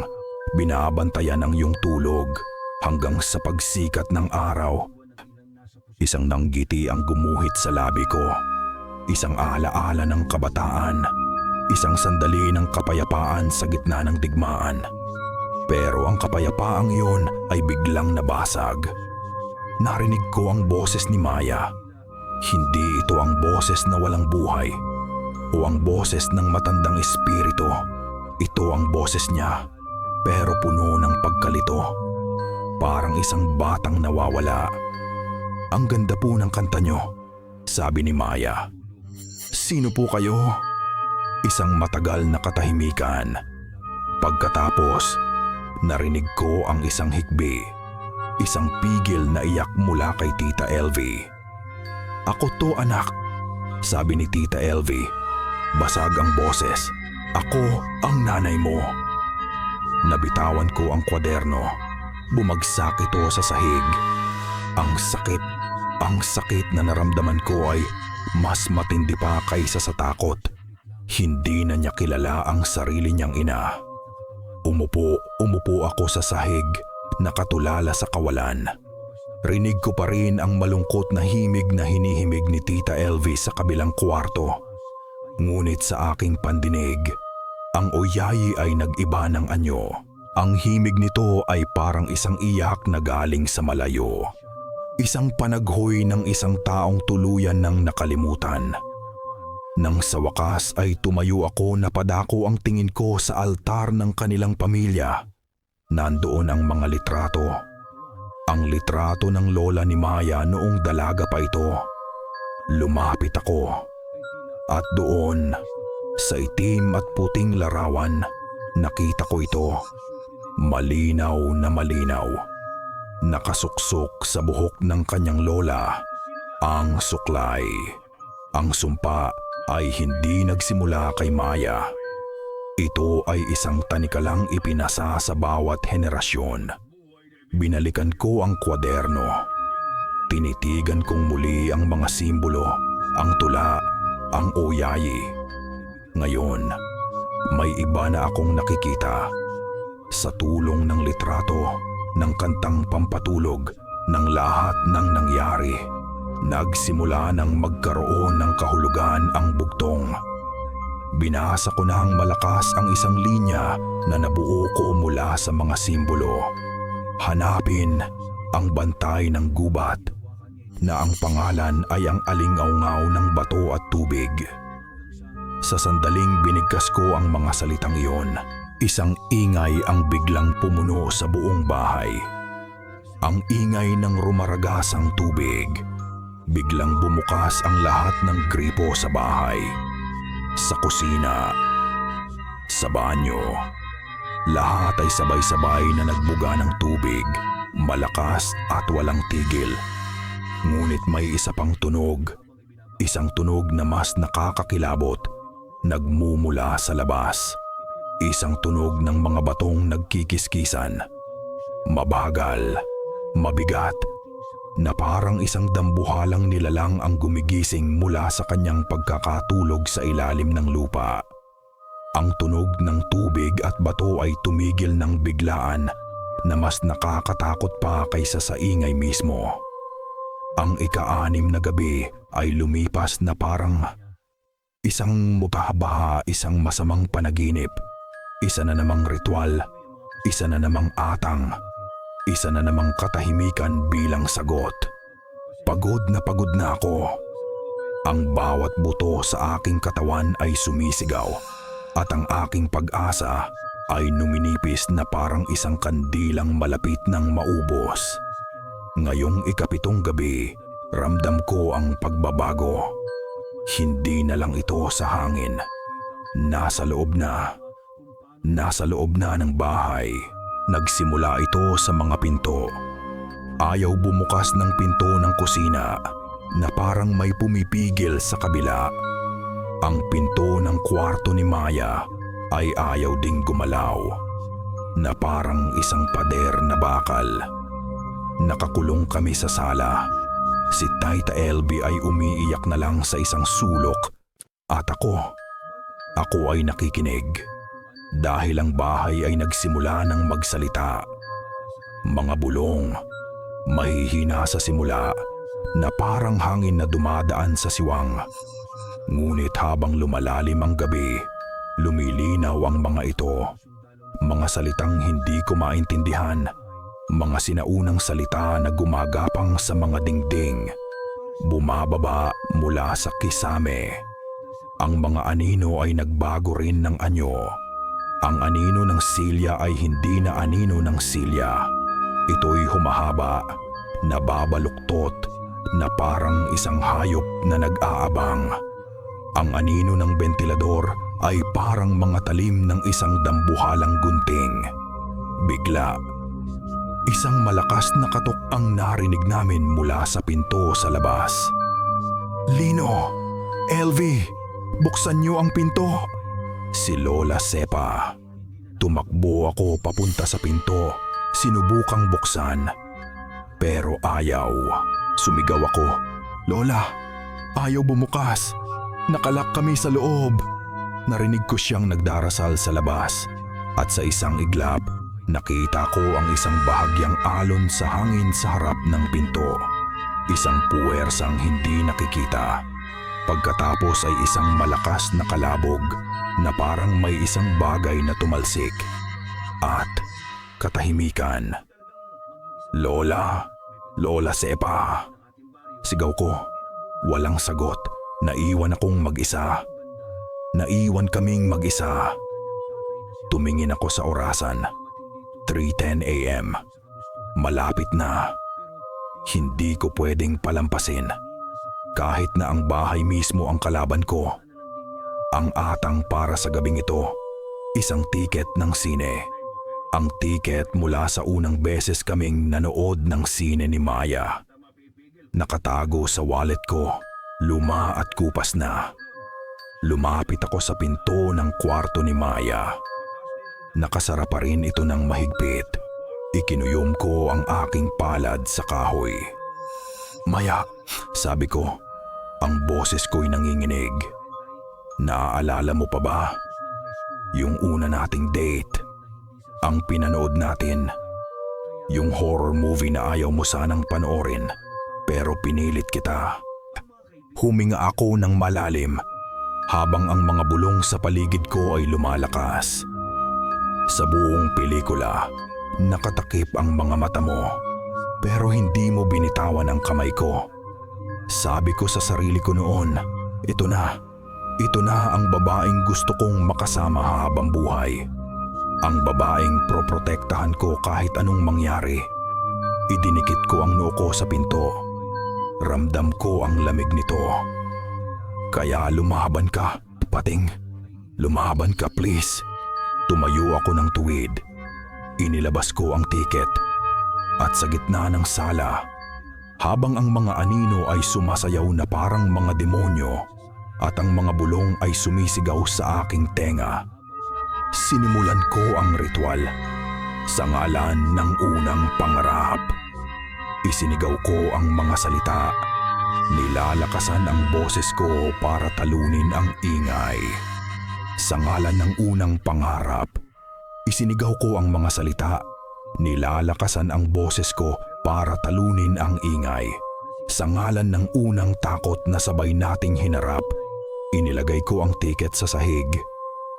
Speaker 1: binabantayan ang iyong tulog hanggang sa pagsikat ng araw. Isang nanggiti ang gumuhit sa labi ko, isang alaala ng kabataan, isang sandali ng kapayapaan sa gitna ng digmaan. Pero ang kapayapaang iyon ay biglang nabasag. Narinig ko ang boses ni Maya. Hindi ito ang boses na walang buhay o ang boses ng matandang espiritu. Ito ang boses niya, pero puno ng pagkalito. Parang isang batang nawawala. Ang ganda po ng kanta niyo, sabi ni Maya. Sino po kayo? Isang matagal na katahimikan. Pagkatapos, narinig ko ang isang hikbi, isang pigil na iyak mula kay Tita Elvie. Ako to anak, sabi ni Tita Elvie. Basag ang boses. Ako ang nanay mo. Nabitawan ko ang kwaderno. Bumagsak ito sa sahig. Ang sakit na naramdaman ko ay mas matindi pa kaysa sa takot. Hindi na niya kilala ang sarili niyang ina. Umupo ako sa sahig, nakatulala sa kawalan. Rinig ko pa rin ang malungkot na himig na hinihimig ni Tita Elvie sa kabilang kwarto. Ngunit sa aking pandinig, ang oyayi ay nag-iba ng anyo. Ang himig nito ay parang isang iyak na galing sa malayo. Isang panaghoy ng isang taong tuluyan ng nakalimutan. Nang sa wakas ay tumayo ako na padako ang tingin ko sa altar ng kanilang pamilya. Nandoon ang mga litrato. Ang litrato ng lola ni Maya noong dalaga pa ito. Lumapit ako. At doon, sa itim at puting larawan, nakita ko ito. Malinaw na malinaw. Nakasuksok sa buhok ng kanyang lola ang suklay. Ang sumpa ay hindi nagsimula kay Maya. Ito ay isang tanikalang ipinasa sa bawat henerasyon. Binalikan ko ang kwaderno. Tinitigan kong muli ang mga simbolo, ang tula, ang oyayi. Ngayon, may iba na akong nakikita. Sa tulong ng litrato, ng kantang pampatulog, ng lahat ng nangyari, nagsimula ng magkaroon ng kahulugan ang bugtong. Binasa ko ng malakas ang isang linya na nabuo ko mula sa mga simbolo. Hanapin ang bantay ng gubat, na ang pangalan ay ang alingaungaw ng bato at tubig. Sa sandaling binigkas ko ang mga salitang iyon, isang ingay ang biglang pumuno sa buong bahay. Ang ingay ng rumaragasang tubig. Biglang bumukas ang lahat ng gripo sa bahay. Sa kusina, sa banyo. Lahat ay sabay-sabay na nagbuga ng tubig, malakas at walang tigil. Ngunit may isa pang tunog, Isang tunog na mas nakakakilabot, nagmumula sa labas. Isang tunog ng mga batong nagkikiskisan. Mabagal, mabigat, na parang isang dambuhalang nilalang ang gumigising mula sa kanyang pagkakatulog sa ilalim ng lupa. Ang tunog ng tubig at bato ay tumigil ng biglaan na mas nakakatakot pa kaysa sa ingay mismo. Ang ika-6 na gabi ay lumipas na parang isang mubaha, isang masamang panaginip, isa na namang ritual, isa na namang atang, isa na namang katahimikan bilang sagot. Pagod na ako. Ang bawat buto sa aking katawan ay sumisigaw at ang aking pag-asa ay numinipis na parang isang kandilang malapit ng maubos. Ngayong ika-7 gabi, ramdam ko ang pagbabago. Hindi na lang ito sa hangin. Nasa loob na. Nasa loob na ng bahay. Nagsimula ito sa mga pinto. Ayaw bumukas ng pinto ng kusina na parang may pumipigil sa kabila. Ang pinto ng kwarto ni Maya ay ayaw ding gumalaw, na parang isang pader na bakal. Nakakulong kami sa sala. Si Tita LB ay umiiyak na lang sa isang sulok at ako ay nakikinig dahil ang bahay ay nagsimula ng magsalita. Mga bulong, mahihina sa simula na parang hangin na dumadaan sa siwang. Ngunit habang lumalalim ang gabi, lumilinaw ang mga ito. Mga salitang hindi ko maintindihan. Mga sinaunang salita na gumagapang sa mga dingding. Bumababa mula sa kisame. Ang mga anino ay nagbago rin ng anyo. Ang anino ng silya ay hindi na anino ng silya. Ito'y humahaba, nababaluktot, na parang isang hayop na nag-aabang. Ang anino ng bentilador ay parang mga talim ng isang dambuhalang gunting. Bigla, isang malakas na katok ang narinig namin mula sa pinto sa labas. "Lino! LV! Buksan niyo ang pinto!" Si Lola Sepa. Tumakbo ako papunta sa pinto. Sinubukang buksan. Pero ayaw. Sumigaw ako, "Lola! Ayaw bumukas! Nakalak kami sa loob!" Narinig ko siyang nagdarasal sa labas at sa isang iglap, nakita ko ang isang bahagyang alon sa hangin sa harap ng pinto. Isang puwersang hindi nakikita. Pagkatapos ay isang malakas na kalabog na parang may isang bagay na tumalsik. At katahimikan. "Lola! Lola Sepa!" Sigaw ko. Walang sagot. Naiwan akong mag-isa. Naiwan kaming mag-isa. Tumingin ako sa orasan. 3:10 a.m. Malapit na. Hindi ko pwedeng palampasin. Kahit na ang bahay mismo ang kalaban ko. Ang atang para sa gabing ito, isang tiket ng sine. Ang tiket mula sa unang beses kaming nanood ng sine ni Maya. Nakatago sa wallet ko, luma at kupas na. Lumapit ako sa pinto ng kwarto ni Maya. Nakasara pa rin ito ng mahigpit. Ikinuyom ko ang aking palad sa kahoy. "Maya," sabi ko, ang boses ko'y nanginginig. "Naaalala mo pa ba? Yung una nating date, ang pinanood natin, yung horror movie na ayaw mo sanang panoorin, pero pinilit kita." Huminga ako ng malalim habang ang mga bulong sa paligid ko ay lumalakas. Sa buong pelikula, nakatakip ang mga mata mo, pero hindi mo binitawan ang kamay ko. Sabi ko sa sarili ko noon, ito na ang babaeng gusto kong makasama habang buhay. Ang babaeng proprotektahan ko kahit anong mangyari. Idinikit ko ang noo ko sa pinto. Ramdam ko ang lamig nito. "Kaya lumaban ka, Pating. Lumaban ka, please." Tumayo ako ng tuwid. Inilabas ko ang tiket. At sa gitna ng sala, habang ang mga anino ay sumasayaw na parang mga demonyo at ang mga bulong ay sumisigaw sa aking tenga. Sinimulan ko ang ritual sa ngalan ng unang pangarap. Isinigaw ko ang mga salita. Nilalakasan ang boses ko para talunin ang ingay. Sa ngalan ng unang pangarap, isinigaw ko ang mga salita. Nilalakasan ang boses ko para talunin ang ingay. Sa ngalan ng unang takot na sabay nating hinarap, inilagay ko ang tiket sa sahig.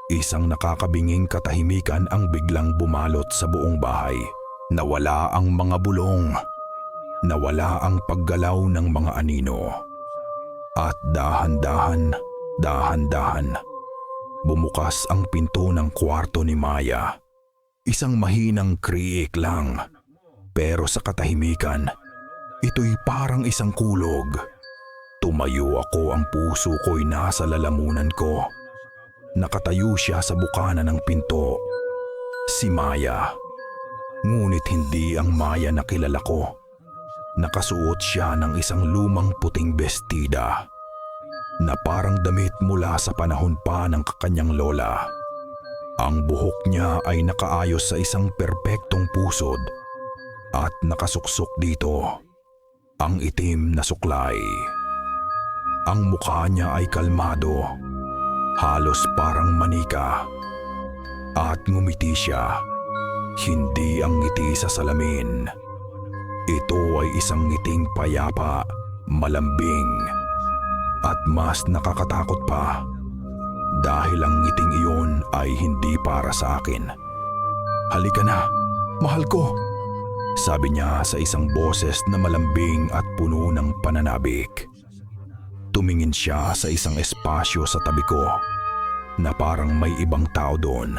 Speaker 1: Isang nakakabinging katahimikan ang biglang bumalot sa buong bahay. Nawala ang mga bulong. Nawala ang paggalaw ng mga anino. At dahan-dahan, bumukas ang pinto ng kwarto ni Maya. Isang mahinang kriik lang. Pero sa katahimikan, ito'y parang isang kulog. Tumayo ako, ang puso ko'y nasa lalamunan ko. Nakatayo siya sa bukana ng pinto. Si Maya. Ngunit hindi ang Maya na kilala ko. Nakasuot siya ng isang lumang puting bestida na parang damit mula sa panahon pa ng kakanyang lola. Ang buhok niya ay nakaayos sa isang perpektong pusod at nakasuksok dito ang itim na suklay. Ang mukha niya ay kalmado, halos parang manika, at ngumiti siya. Hindi ang ngiti sa salamin. Ito ay isang ngiting payapa, malambing, at mas nakakatakot pa dahil ang ngiting iyon ay hindi para sa akin. "Halika na, mahal ko," sabi niya sa isang boses na malambing at puno ng pananabik. Tumingin siya sa isang espasyo sa tabi ko na parang may ibang tao doon.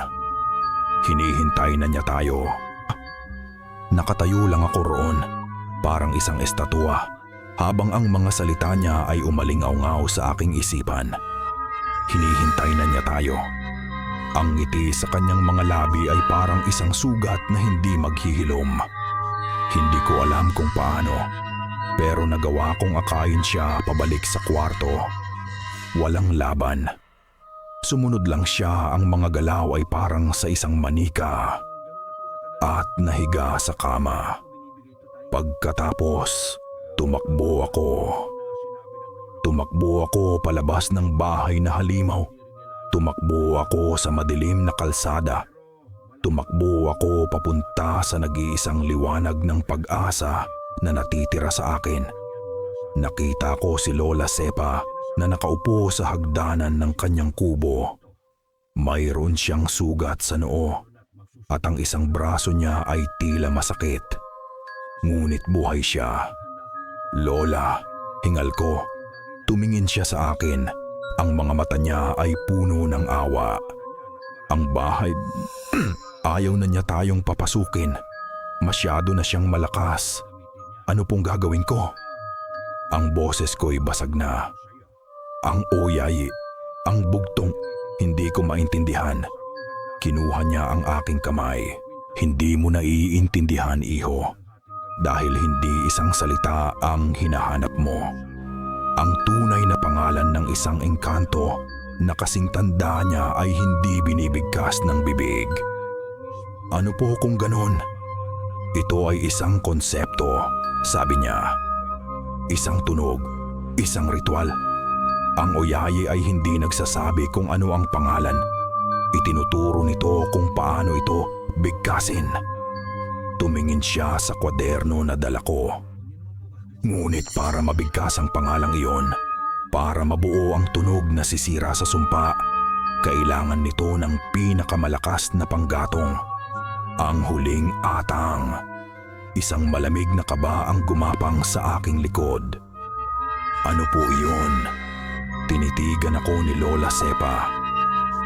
Speaker 1: Hinihintay na niya tayo. Nakatayo lang ako roon, parang isang estatwa, habang ang mga salita niya ay umalingaw-ngaw sa aking isipan. Hinihintay na niya tayo. Ang ngiti sa kanyang mga labi ay parang isang sugat na hindi maghihilom. Hindi ko alam kung paano, pero nagawa kong akayin siya pabalik sa kwarto. Walang laban. Sumunod lang siya, ang mga galaw ay parang sa isang manika, at nahiga sa kama. Pagkatapos, tumakbo ako. Tumakbo ako palabas ng bahay na halimaw. Tumakbo ako sa madilim na kalsada. Tumakbo ako papunta sa nag-iisang liwanag ng pag-asa na natitira sa akin. Nakita ko si Lola Sepa na nakaupo sa hagdanan ng kanyang kubo. Mayroon siyang sugat sa noo at ang isang braso niya ay tila masakit. Ngunit buhay siya. "Lola," hingal ko. Tumingin siya sa akin. Ang mga mata niya ay puno ng awa. "Ang bahay, ayaw na niya tayong papasukin. Masyado na siyang malakas. Ano pong gagawin ko?" Ang boses ko'y basag na. Ang oyay, ang bugtong, hindi ko maintindihan. Kinuha niya ang aking kamay. "Hindi mo na iintindihan, iho. Dahil hindi isang salita ang hinahanap mo. Ang tunay na pangalan ng isang engkanto na kasing tanda niya ay hindi binibigkas ng bibig." "Ano po kung ganon?" "Ito ay isang konsepto," sabi niya. "Isang tunog, isang ritual. Ang oyayi ay hindi nagsasabi kung ano ang pangalan. Itinuturo nito kung paano ito bigkasin." Tumingin siya sa kwaderno na dala ko. Ngunit para mabigkas ang pangalang iyon, para mabuo ang tunog na sisira sa sumpa, kailangan nito ng pinakamalakas na panggatong. Ang huling atang. Isang malamig na kaba ang gumapang sa aking likod. "Ano po iyon?" Tinitigan ako ni Lola Sepa,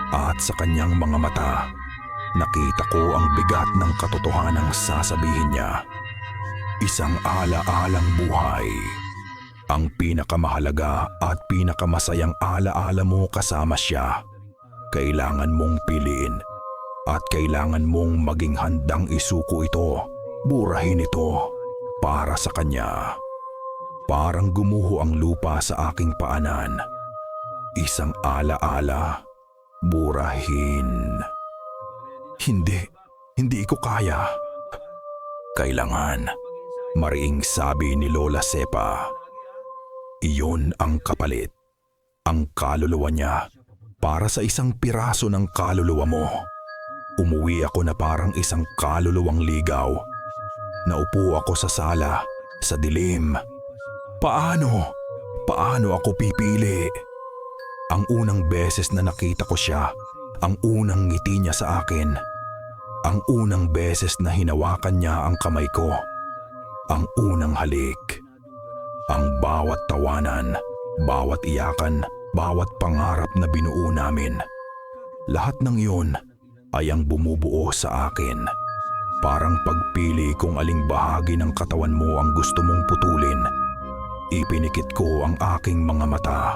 Speaker 1: at sa kanyang mga mata, nakita ko ang bigat ng katotohanang sasabihin niya. Isang ala-alang buhay. Ang pinakamahalaga at pinakamasayang ala-ala mo kasama siya. Kailangan mong piliin at kailangan mong maging handang isuko ito, burahin ito para sa kanya. Parang gumuho ang lupa sa aking paanan. Isang alaala, burahin. Hindi ko kaya. Kailangan, mariing sabi ni Lola Sepa. Iyon ang kapalit. Ang kaluluwa niya para sa isang piraso ng kaluluwa mo. Umuwi ako na parang isang kaluluwang ligaw. Naupo ako sa sala, sa dilim. Paano ako pipili? Ang unang beses na nakita ko siya, ang unang ngiti niya sa akin, ang unang beses na hinawakan niya ang kamay ko, ang unang halik, ang bawat tawanan, bawat iyakan, bawat pangarap na binuo namin. Lahat ng iyon ay ang bumubuo sa akin. Parang pagpili kung aling bahagi ng katawan mo ang gusto mong putulin. Ipinikit ko ang aking mga mata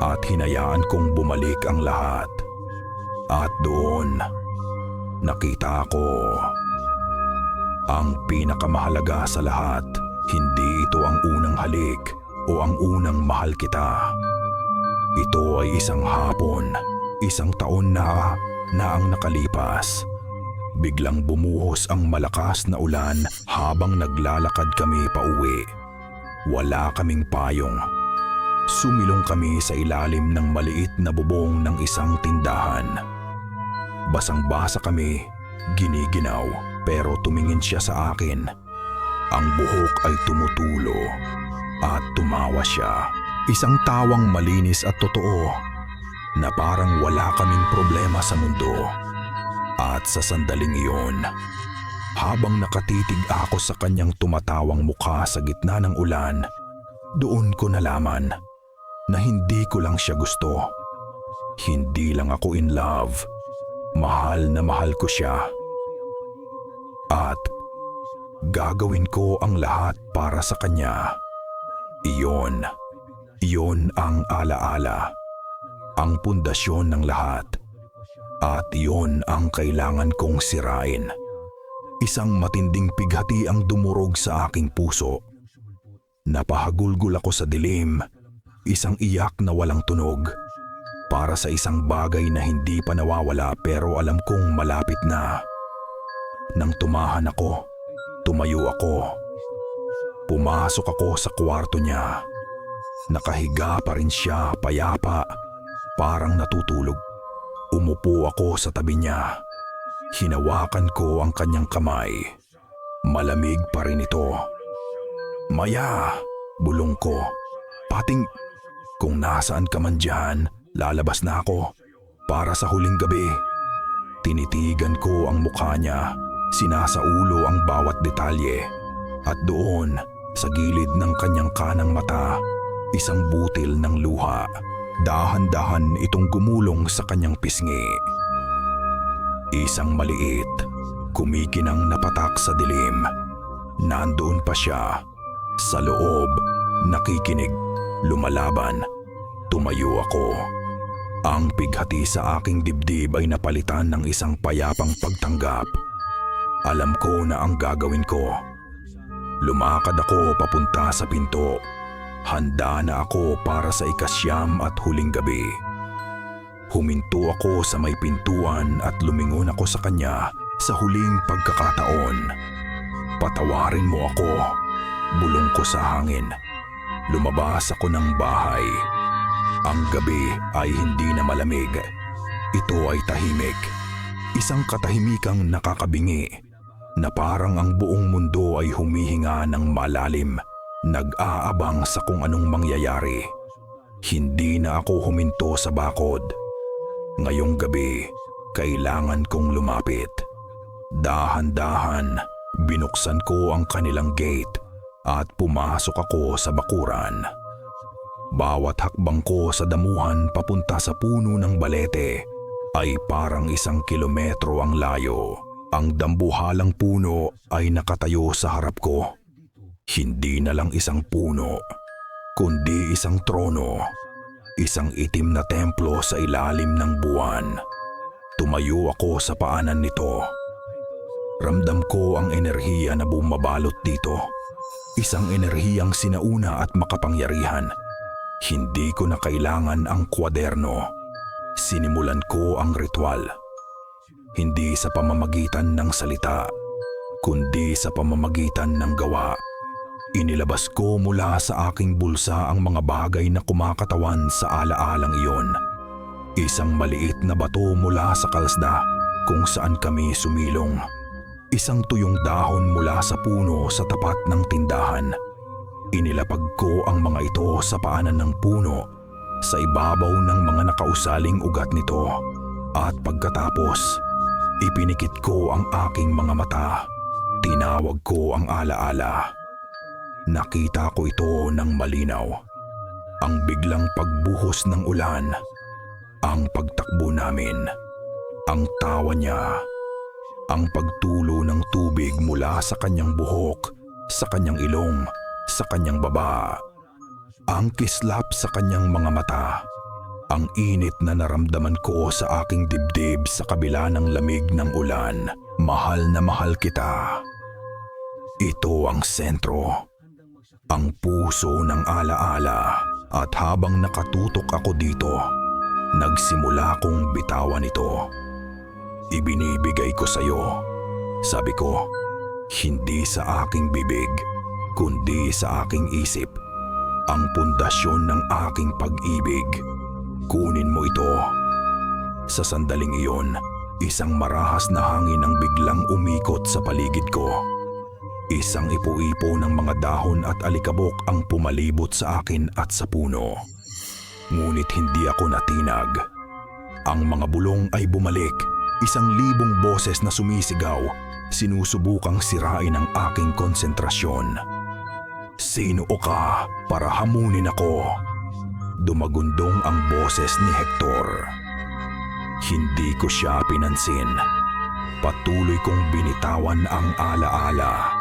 Speaker 1: at hinayaan kong bumalik ang lahat. At doon, nakita ko ang pinakamahalaga sa lahat. Hindi ito ang unang halik o ang unang mahal kita. Ito ay isang hapon, isang taon na ang nakalipas. Biglang bumuhos ang malakas na ulan habang naglalakad kami pauwi. Wala kaming payong. Sumilong kami sa ilalim ng maliit na bubong ng isang tindahan. Basang-basa kami, giniginaw, pero tumingin siya sa akin. Ang buhok ay tumutulo at tumawa siya. Isang tawang malinis at totoo na parang wala kaming problema sa mundo. At sa sandaling iyon, habang nakatitig ako sa kanyang tumatawang mukha sa gitna ng ulan, doon ko nalaman na hindi ko lang siya gusto. Hindi lang ako in love. Mahal na mahal ko siya. At gagawin ko ang lahat para sa kanya. Iyon ang alaala. Ang pundasyon ng lahat. At iyon ang kailangan kong sirain. Isang matinding pighati ang dumurog sa aking puso. Napahagulgol ako sa dilim. Isang iyak na walang tunog. Para sa isang bagay na hindi pa nawawala pero alam kong malapit na. Nang tumahan ako, tumayo ako. Pumasok ako sa kwarto niya. Nakahiga pa rin siya, payapa, parang natutulog. Umupo ako sa tabi niya. Hinawakan ko ang kanyang kamay. Malamig pa rin ito. Maya, bulong ko. Pating, kung nasaan ka man dyan, lalabas na ako para sa huling gabi. Tinitigan ko ang mukha niya. Sinasaulo ang bawat detalye. At doon, sa gilid ng kanyang kanang mata, isang butil ng luha. Dahan-dahan itong gumulong sa kanyang pisngi. Isang maliit, kumikinang napatak sa dilim. Nandoon pa siya, sa loob, nakikinig, lumalaban. Tumayo ako. Ang pighati sa aking dibdib ay napalitan ng isang payapang pagtanggap. Alam ko na ang gagawin ko. Lumakad ako papunta sa pinto. Handa na ako para sa ikasyam at huling gabi. Huminto ako sa may pintuan at lumingon ako sa kanya sa huling pagkakataon. Patawarin mo ako, bulong ko sa hangin. Lumabas ako ng bahay. Ang gabi ay hindi na malamig. Ito ay tahimik. Isang katahimikang nakakabingi na parang ang buong mundo ay humihinga ng malalim. Nag-aabang sa kung anong mangyayari. Hindi na ako huminto sa bakod. Ngayong gabi, kailangan kong lumapit. Dahan-dahan, binuksan ko ang kanilang gate at pumasok ako sa bakuran. Bawat hakbang ko sa damuhan papunta sa puno ng balete ay parang 1 kilometro ang layo. Ang dambuhalang puno ay nakatayo sa harap ko. Hindi na lang isang puno, kundi isang trono, isang itim na templo sa ilalim ng buwan. Tumayo ako sa paanan nito. Ramdam ko ang enerhiya na bumabalot dito. Isang enerhiyang sinauna at makapangyarihan. Hindi ko na kailangan ang kwaderno. Sinimulan ko ang ritual. Hindi sa pamamagitan ng salita, kundi sa pamamagitan ng gawa. Inilabas ko mula sa aking bulsa ang mga bagay na kumakatawan sa alaalang iyon. Isang maliit na bato mula sa kalsda kung saan kami sumilong. Isang tuyong dahon mula sa puno sa tapat ng tindahan. Inilapag ko ang mga ito sa paanan ng puno sa ibabaw ng mga nakausaling ugat nito. At pagkatapos, ipinikit ko ang aking mga mata. Tinawag ko ang alaala. Nakita ko ito ng malinaw. Ang biglang pagbuhos ng ulan, ang pagtakbo namin, ang tawa niya, ang pagtulo ng tubig mula sa kanyang buhok, sa kanyang ilong, sa kanyang baba, ang kislap sa kanyang mga mata, ang init na naramdaman ko sa aking dibdib sa kabila ng lamig ng ulan. Mahal na mahal kita. Ito ang sentro, ang puso ng alaala. At habang nakatutok ako dito, nagsimula kong bitawan ito. Ibinibigay ko sa iyo, sabi ko, hindi sa aking bibig, kundi sa aking isip, ang pundasyon ng aking pag-ibig. Kunin mo ito. Sa sandaling iyon, isang marahas na hangin ang biglang umikot sa paligid ko. Isang ipo-ipo ng mga dahon at alikabok ang pumalibot sa akin at sa puno. Ngunit hindi ako natinag. Ang mga bulong ay bumalik, 1,000 boses na sumisigaw, sinusubukang sirain ang aking konsentrasyon. Sino ka para hamunin ako? Dumagundong ang boses ni Hector. Hindi ko siya pinansin. Patuloy kong binitawan ang alaala.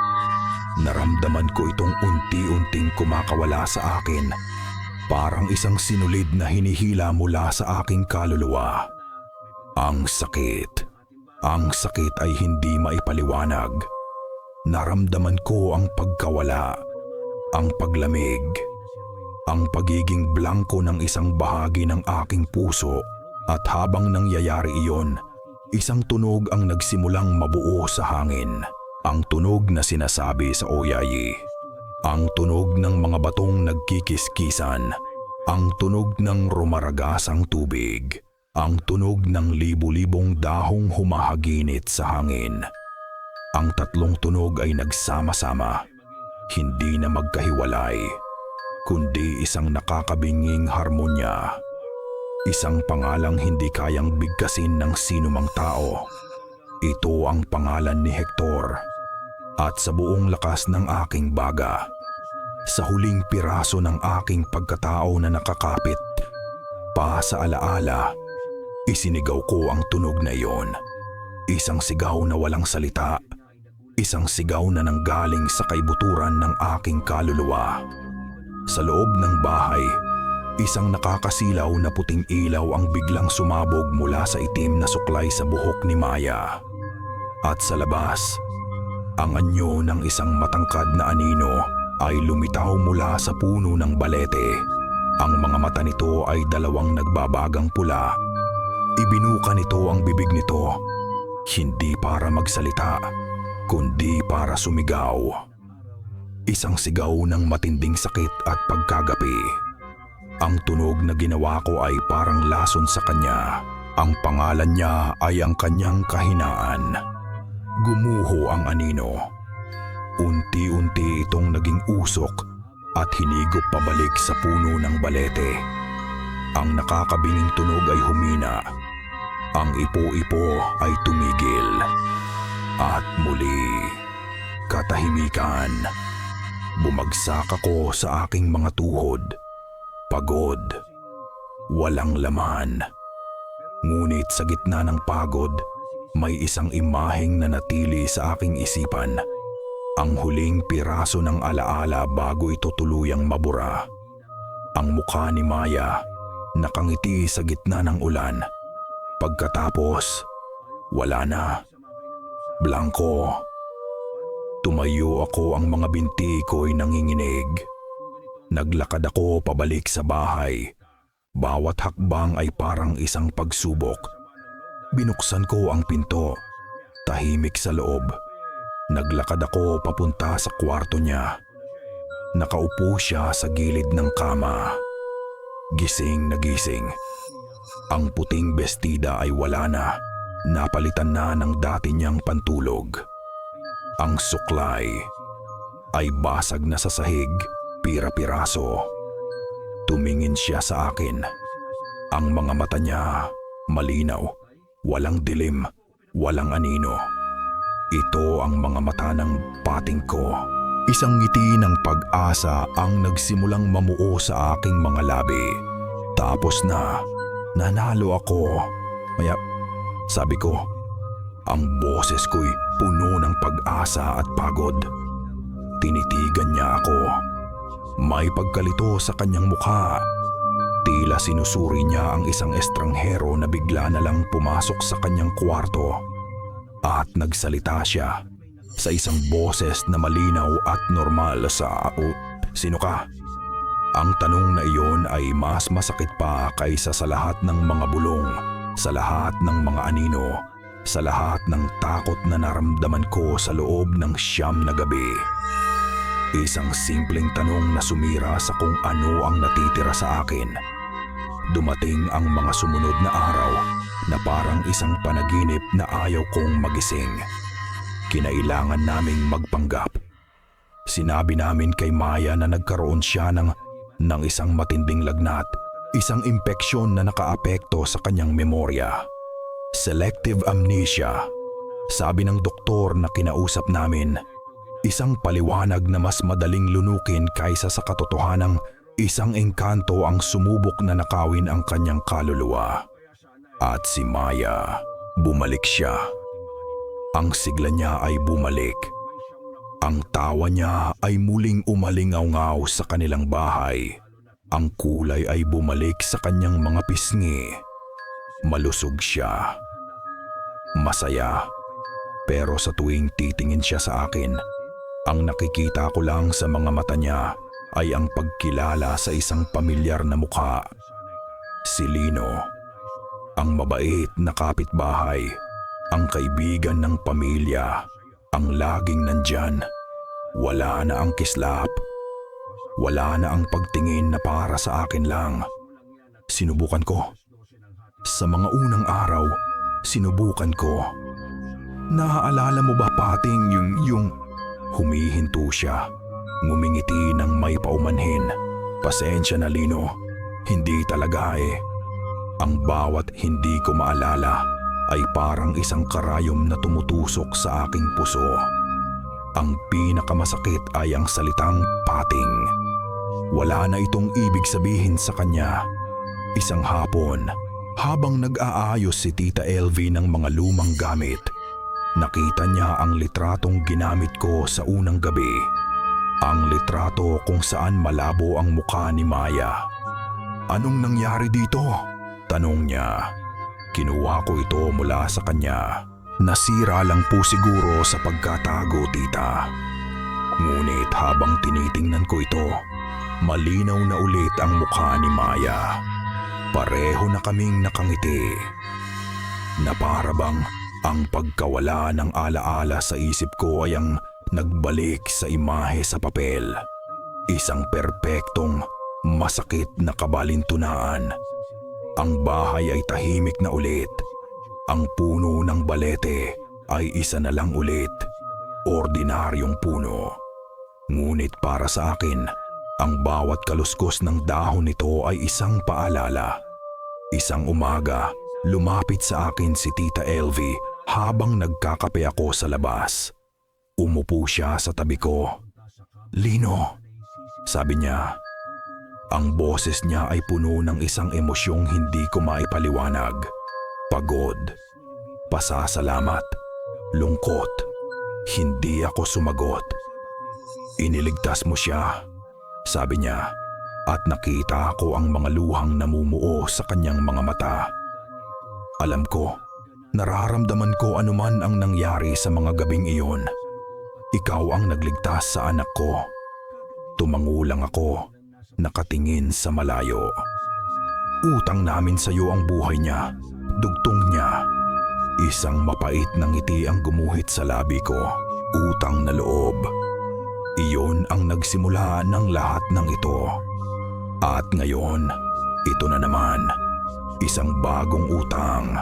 Speaker 1: Naramdaman ko itong unti-unting kumakawala sa akin, parang isang sinulid na hinihila mula sa aking kaluluwa. Ang sakit ay hindi maipaliwanag. Naramdaman ko ang pagkawala, ang paglamig, ang pagiging blanko ng isang bahagi ng aking puso. At habang nangyayari iyon, isang tunog ang nagsimulang mabuo sa hangin. Ang tunog na sinasabi sa Oyayi. Ang tunog ng mga batong nagkikiskisan. Ang tunog ng rumaragasang tubig. Ang tunog ng libu-libong dahong humahaginit sa hangin. Ang tatlong tunog ay nagsama-sama. Hindi na magkahiwalay, kundi isang nakakabinging harmonya. Isang pangalang hindi kayang bigkasin ng sinumang tao. Ito ang pangalan ni Hector. At sa buong lakas ng aking baga, sa huling piraso ng aking pagkatao na nakakapit pa sa alaala, isinigaw ko ang tunog na iyon. Isang sigaw na walang salita, isang sigaw na nanggaling sa kaibuturan ng aking kaluluwa. Sa loob ng bahay, isang nakakasilaw na puting ilaw ang biglang sumabog mula sa itim na suklay sa buhok ni Maya. At sa labas, ang anyo ng isang matangkad na anino ay lumitaw mula sa puno ng balete. Ang mga mata nito ay dalawang nagbabagang pula. Ibinuka nito ang bibig nito, hindi para magsalita, kundi para sumigaw. Isang sigaw ng matinding sakit at pagkagapi. Ang tunog na ginawa ko ay parang lason sa kanya. Ang pangalan niya ay ang kanyang kahinaan. Gumuho ang anino. Unti-unti itong naging usok at hinigop pabalik sa puno ng balete. Ang nakakabinging tunog ay humina. Ang ipo-ipo ay tumigil. At muli, katahimikan. Bumagsak ako sa aking mga tuhod. Pagod. Walang laman. Ngunit sa gitna ng pagod, may isang imaheng nanatili sa aking isipan. Ang huling piraso ng alaala bago ito tuluyang mabura. Ang mukha ni Maya, nakangiti sa gitna ng ulan. Pagkatapos, wala na. Blanko. Tumayo ako, ang mga binti ko'y nanginginig. Naglakad ako pabalik sa bahay. Bawat hakbang ay parang isang pagsubok. Binuksan ko ang pinto. Tahimik sa loob. Naglakad ako papunta sa kwarto niya. Nakaupo siya sa gilid ng kama. Gising na gising. Ang puting bestida ay wala na. Napalitan na ng dati niyang pantulog. Ang suklay ay basag na sa sahig, pira-piraso. Tumingin siya sa akin. Ang mga mata niya malinaw, walang dilim, walang anino. Ito ang mga mata ng pating ko. Isang ngiti ng pag-asa ang nagsimulang mamuo sa aking mga labi. Tapos na, nanalo ako. Maya, sabi ko, ang boses ko'y puno ng pag-asa at pagod. Tinitigan niya ako. May pagkalito sa kanyang mukha. Tila sinusuri niya ang isang estranghero na bigla na lang pumasok sa kanyang kwarto. At nagsalita siya sa isang boses na malinaw at normal sa "Sino ka?" Ang tanong na iyon ay mas masakit pa kaysa sa lahat ng mga bulong, sa lahat ng mga anino, sa lahat ng takot na naramdaman ko sa loob ng 9 na gabi. Isang simpleng tanong na sumira sa kung ano ang natitira sa akin. Dumating ang mga sumunod na araw na parang isang panaginip na ayaw kong magising. Kinailangan naming magpanggap. Sinabi namin kay Maya na nagkaroon siya ng isang matinding lagnat, isang impeksyon na nakaapekto sa kanyang memorya. Selective amnesia. Sabi ng doktor na kinausap namin, isang paliwanag na mas madaling lunukin kaysa sa katotohanang isang engkanto ang sumubok na nakawin ang kanyang kaluluwa. At si Maya, bumalik siya. Ang sigla niya ay bumalik. Ang tawa niya ay muling umalingaw-ngaw sa kanilang bahay. Ang kulay ay bumalik sa kanyang mga pisngi. Malusog siya. Masaya. Pero sa tuwing titingin siya sa akin, ang nakikita ko lang sa mga mata niya ay ang pagkilala sa isang pamilyar na mukha. Si Lino. Ang mabait na kapitbahay. Ang kaibigan ng pamilya. Ang laging nandyan. Wala na ang kislap. Wala na ang pagtingin na para sa akin lang. Sinubukan ko. Sa mga unang araw, sinubukan ko. Naaalala mo ba, Pating, yung... Humihinto siya. Ngumingiti ng may paumanhin. Pasensya na, Lino. Hindi talaga eh. Ang bawat hindi ko maalala ay parang isang karayom na tumutusok sa aking puso. Ang pinakamasakit ay ang salitang pating. Wala na itong ibig sabihin sa kanya. Isang hapon, habang nag-aayos si Tita LV ng mga lumang gamit, nakita niya ang litratong ginamit ko sa unang gabi. Ang litrato kung saan malabo ang mukha ni Maya. "Anong nangyari dito?" tanong niya. Kinuha ko ito mula sa kanya. "Nasira lang po siguro sa pagkatago, tita." Ngunit habang tinitingnan ko ito, malinaw na ulit ang mukha ni Maya. Pareho na kaming nakangiti. Na para bang ang pagkawala ng alaala sa isip ko ay ang nagbalik sa imahe sa papel. Isang perpektong, masakit na kabalintunaan. Ang bahay ay tahimik na ulit. Ang puno ng balete ay isa na lang ulit. Ordinaryong puno. Ngunit para sa akin, ang bawat kaluskos ng dahon nito ay isang paalala. Isang umaga, lumapit sa akin si Tita LV habang nagkakape ako sa labas. Umupo siya sa tabi ko. "Lino," sabi niya. Ang boses niya ay puno ng isang emosyong hindi ko maipaliwanag. Pagod, pasasalamat, lungkot. Hindi ako sumagot. "Iniligtas mo siya," sabi niya, at nakita ko ang mga luhang namumuo sa kanyang mga mata. Alam ko, nararamdaman ko anuman ang nangyari sa mga gabing iyon. Ikaw ang nagligtas sa anak ko. Tumangulang ako, nakatingin sa malayo. Utang namin sa iyo ang buhay niya, dugtong niya. Isang mapait na ngiti ang gumuhit sa labi ko. Utang na loob. Iyon ang nagsimula ng lahat ng ito. At ngayon, ito na naman. Isang bagong utang.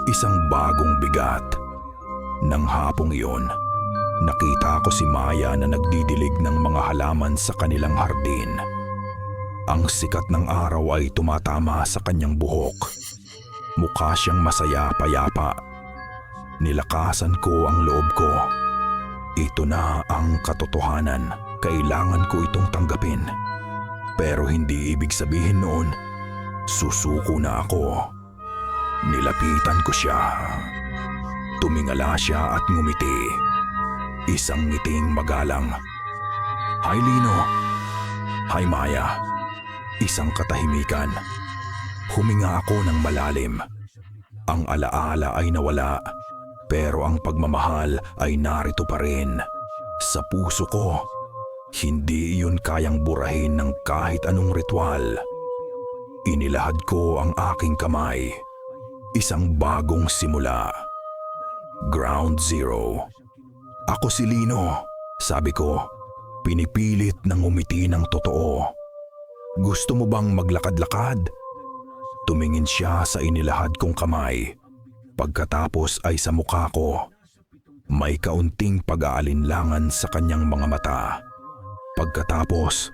Speaker 1: Isang bagong bigat. Nang hapong iyon, nakita ko si Maya na nagdidilig ng mga halaman sa kanilang hardin. Ang sikat ng araw ay tumatama sa kanyang buhok. Mukha siyang masaya payapa. Nilakasan ko ang loob ko. Ito na ang katotohanan. Kailangan ko itong tanggapin. Pero hindi ibig sabihin noon, susuko na ako. Nilapitan ko siya. Tumingala siya at ngumiti. Isang ngiting magalang. Hi Lino. Hi Maya. Isang katahimikan. Huminga ako ng malalim. Ang alaala ay nawala, pero ang pagmamahal ay narito pa rin. Sa puso ko, hindi iyon kayang burahin ng kahit anong ritual. Inilahad ko ang aking kamay. Isang bagong simula. Ground Zero. Ako si Lino, sabi ko, pinipilit ng umiti ng totoo. Gusto mo bang maglakad-lakad? Tumingin siya sa inilahad kong kamay. Pagkatapos ay sa mukha ko. May kaunting pag-aalinlangan sa kanyang mga mata. Pagkatapos,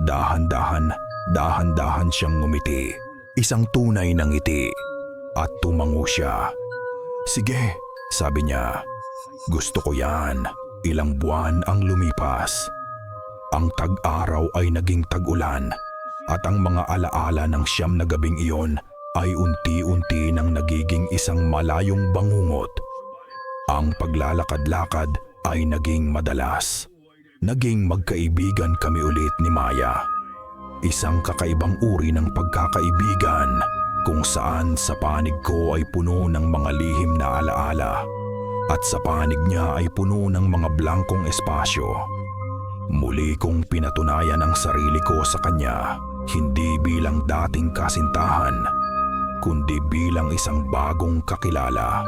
Speaker 1: dahan-dahan siyang ngumiti. Isang tunay na ngiti. At tumango siya. Sige, sabi niya. Gusto ko yan. Ilang buwan ang lumipas. Ang tag-araw ay naging tag-ulan. At ang mga alaala ng 9 na gabing iyon ay unti-unti nang nagiging isang malayong bangungot. Ang paglalakad-lakad ay naging madalas. Naging magkaibigan kami ulit ni Maya. Isang kakaibang uri ng pagkakaibigan kung saan sa panig ko ay puno ng mga lihim na alaala at sa panig niya ay puno ng mga blankong espasyo. Muli kong pinatunayan ang sarili ko sa kanya. Hindi bilang dating kasintahan, kundi bilang isang bagong kakilala.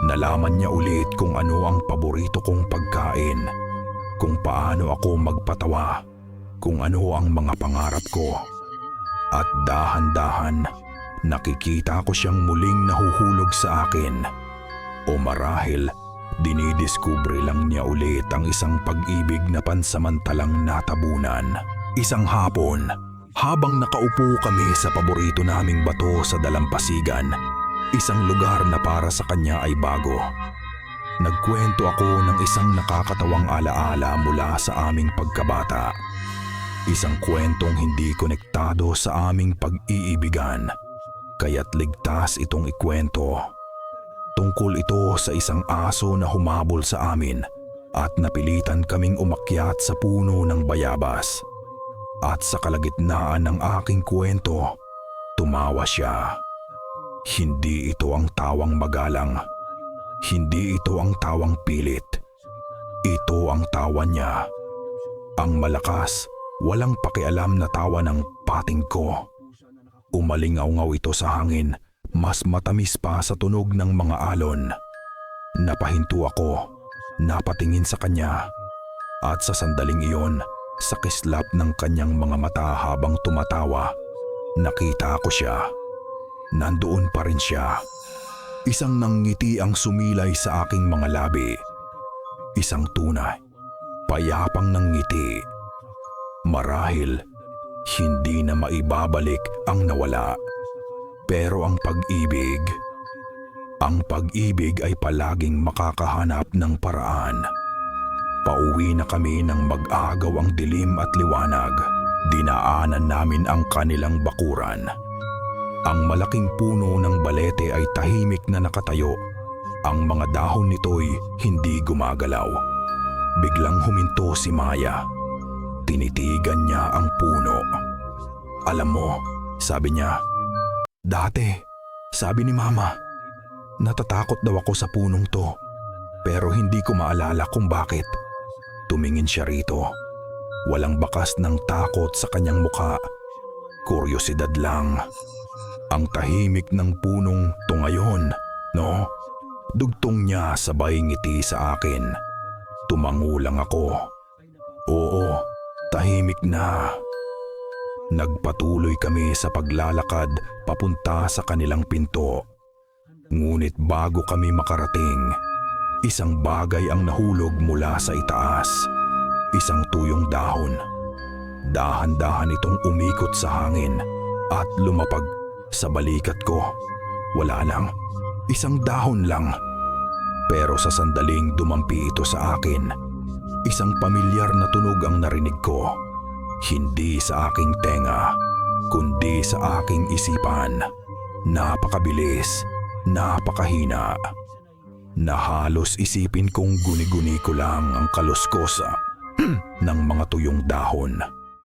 Speaker 1: Nalaman niya ulit kung ano ang paborito kong pagkain, kung paano ako magpatawa, kung ano ang mga pangarap ko. At dahan-dahan, nakikita ko siyang muling nahuhulog sa akin. O marahil, dinidiskubre lang niya ulit ang isang pag-ibig na pansamantalang natabunan. Isang hapon, habang nakaupo kami sa paborito naming bato sa dalampasigan, isang lugar na para sa kanya ay bago. Nagkwento ako ng isang nakakatawang alaala mula sa aming pagkabata. Isang kwentong hindi konektado sa aming pag-iibigan, kaya't ligtas itong ikwento. Tungkol ito sa isang aso na humabol sa amin at napilitan kaming umakyat sa puno ng bayabas. At sa kalagitnaan ng aking kwento, tumawa siya. Hindi ito ang tawang magalang. Hindi ito ang tawang pilit. Ito ang tawa niya. Ang malakas, walang pakialam na tawa ng pating ko. Umalingaw-ngaw ito sa hangin, mas matamis pa sa tunog ng mga alon. Napahinto ako, napatingin sa kanya, at sa sandaling iyon, sa kislap ng kanyang mga mata habang tumatawa, nakita ko siya. Nandoon pa rin siya. Isang nanggiti ang sumilay sa aking mga labi. Isang tunay, payapang nanggiti. Marahil, hindi na maibabalik ang nawala. Pero ang pag-ibig ay palaging makakahanap ng paraan. Pauwi na kami nang mag-agaw ang dilim at liwanag. Dinaanan namin ang kanilang bakuran. Ang malaking puno ng balete ay tahimik na nakatayo. Ang mga dahon nito'y hindi gumagalaw. Biglang huminto si Maya. Tinitigan niya ang puno. Alam mo, sabi niya, dati, sabi ni Mama, natatakot daw ako sa punong to. Pero hindi ko maalala kung bakit. Tumingin siya rito. Walang bakas ng takot sa kanyang muka. Kuryosidad lang. Ang tahimik ng punong to ngayon, no? Dugtong niya sabay ngiti sa akin. Tumango lang ako. Oo, tahimik na. Nagpatuloy kami sa paglalakad papunta sa kanilang pinto. Ngunit bago kami makarating, isang bagay ang nahulog mula sa itaas. Isang tuyong dahon. Dahan-dahan itong umikot sa hangin at lumapag sa balikat ko. Wala lang. Isang dahon lang. Pero sa sandaling dumampi ito sa akin, isang pamilyar na tunog ang narinig ko. Hindi sa aking tenga, kundi sa aking isipan. Napakabilis, napakahina. Na halos isipin kong guni-guni ko lang ang kaluskos ng mga tuyong dahon.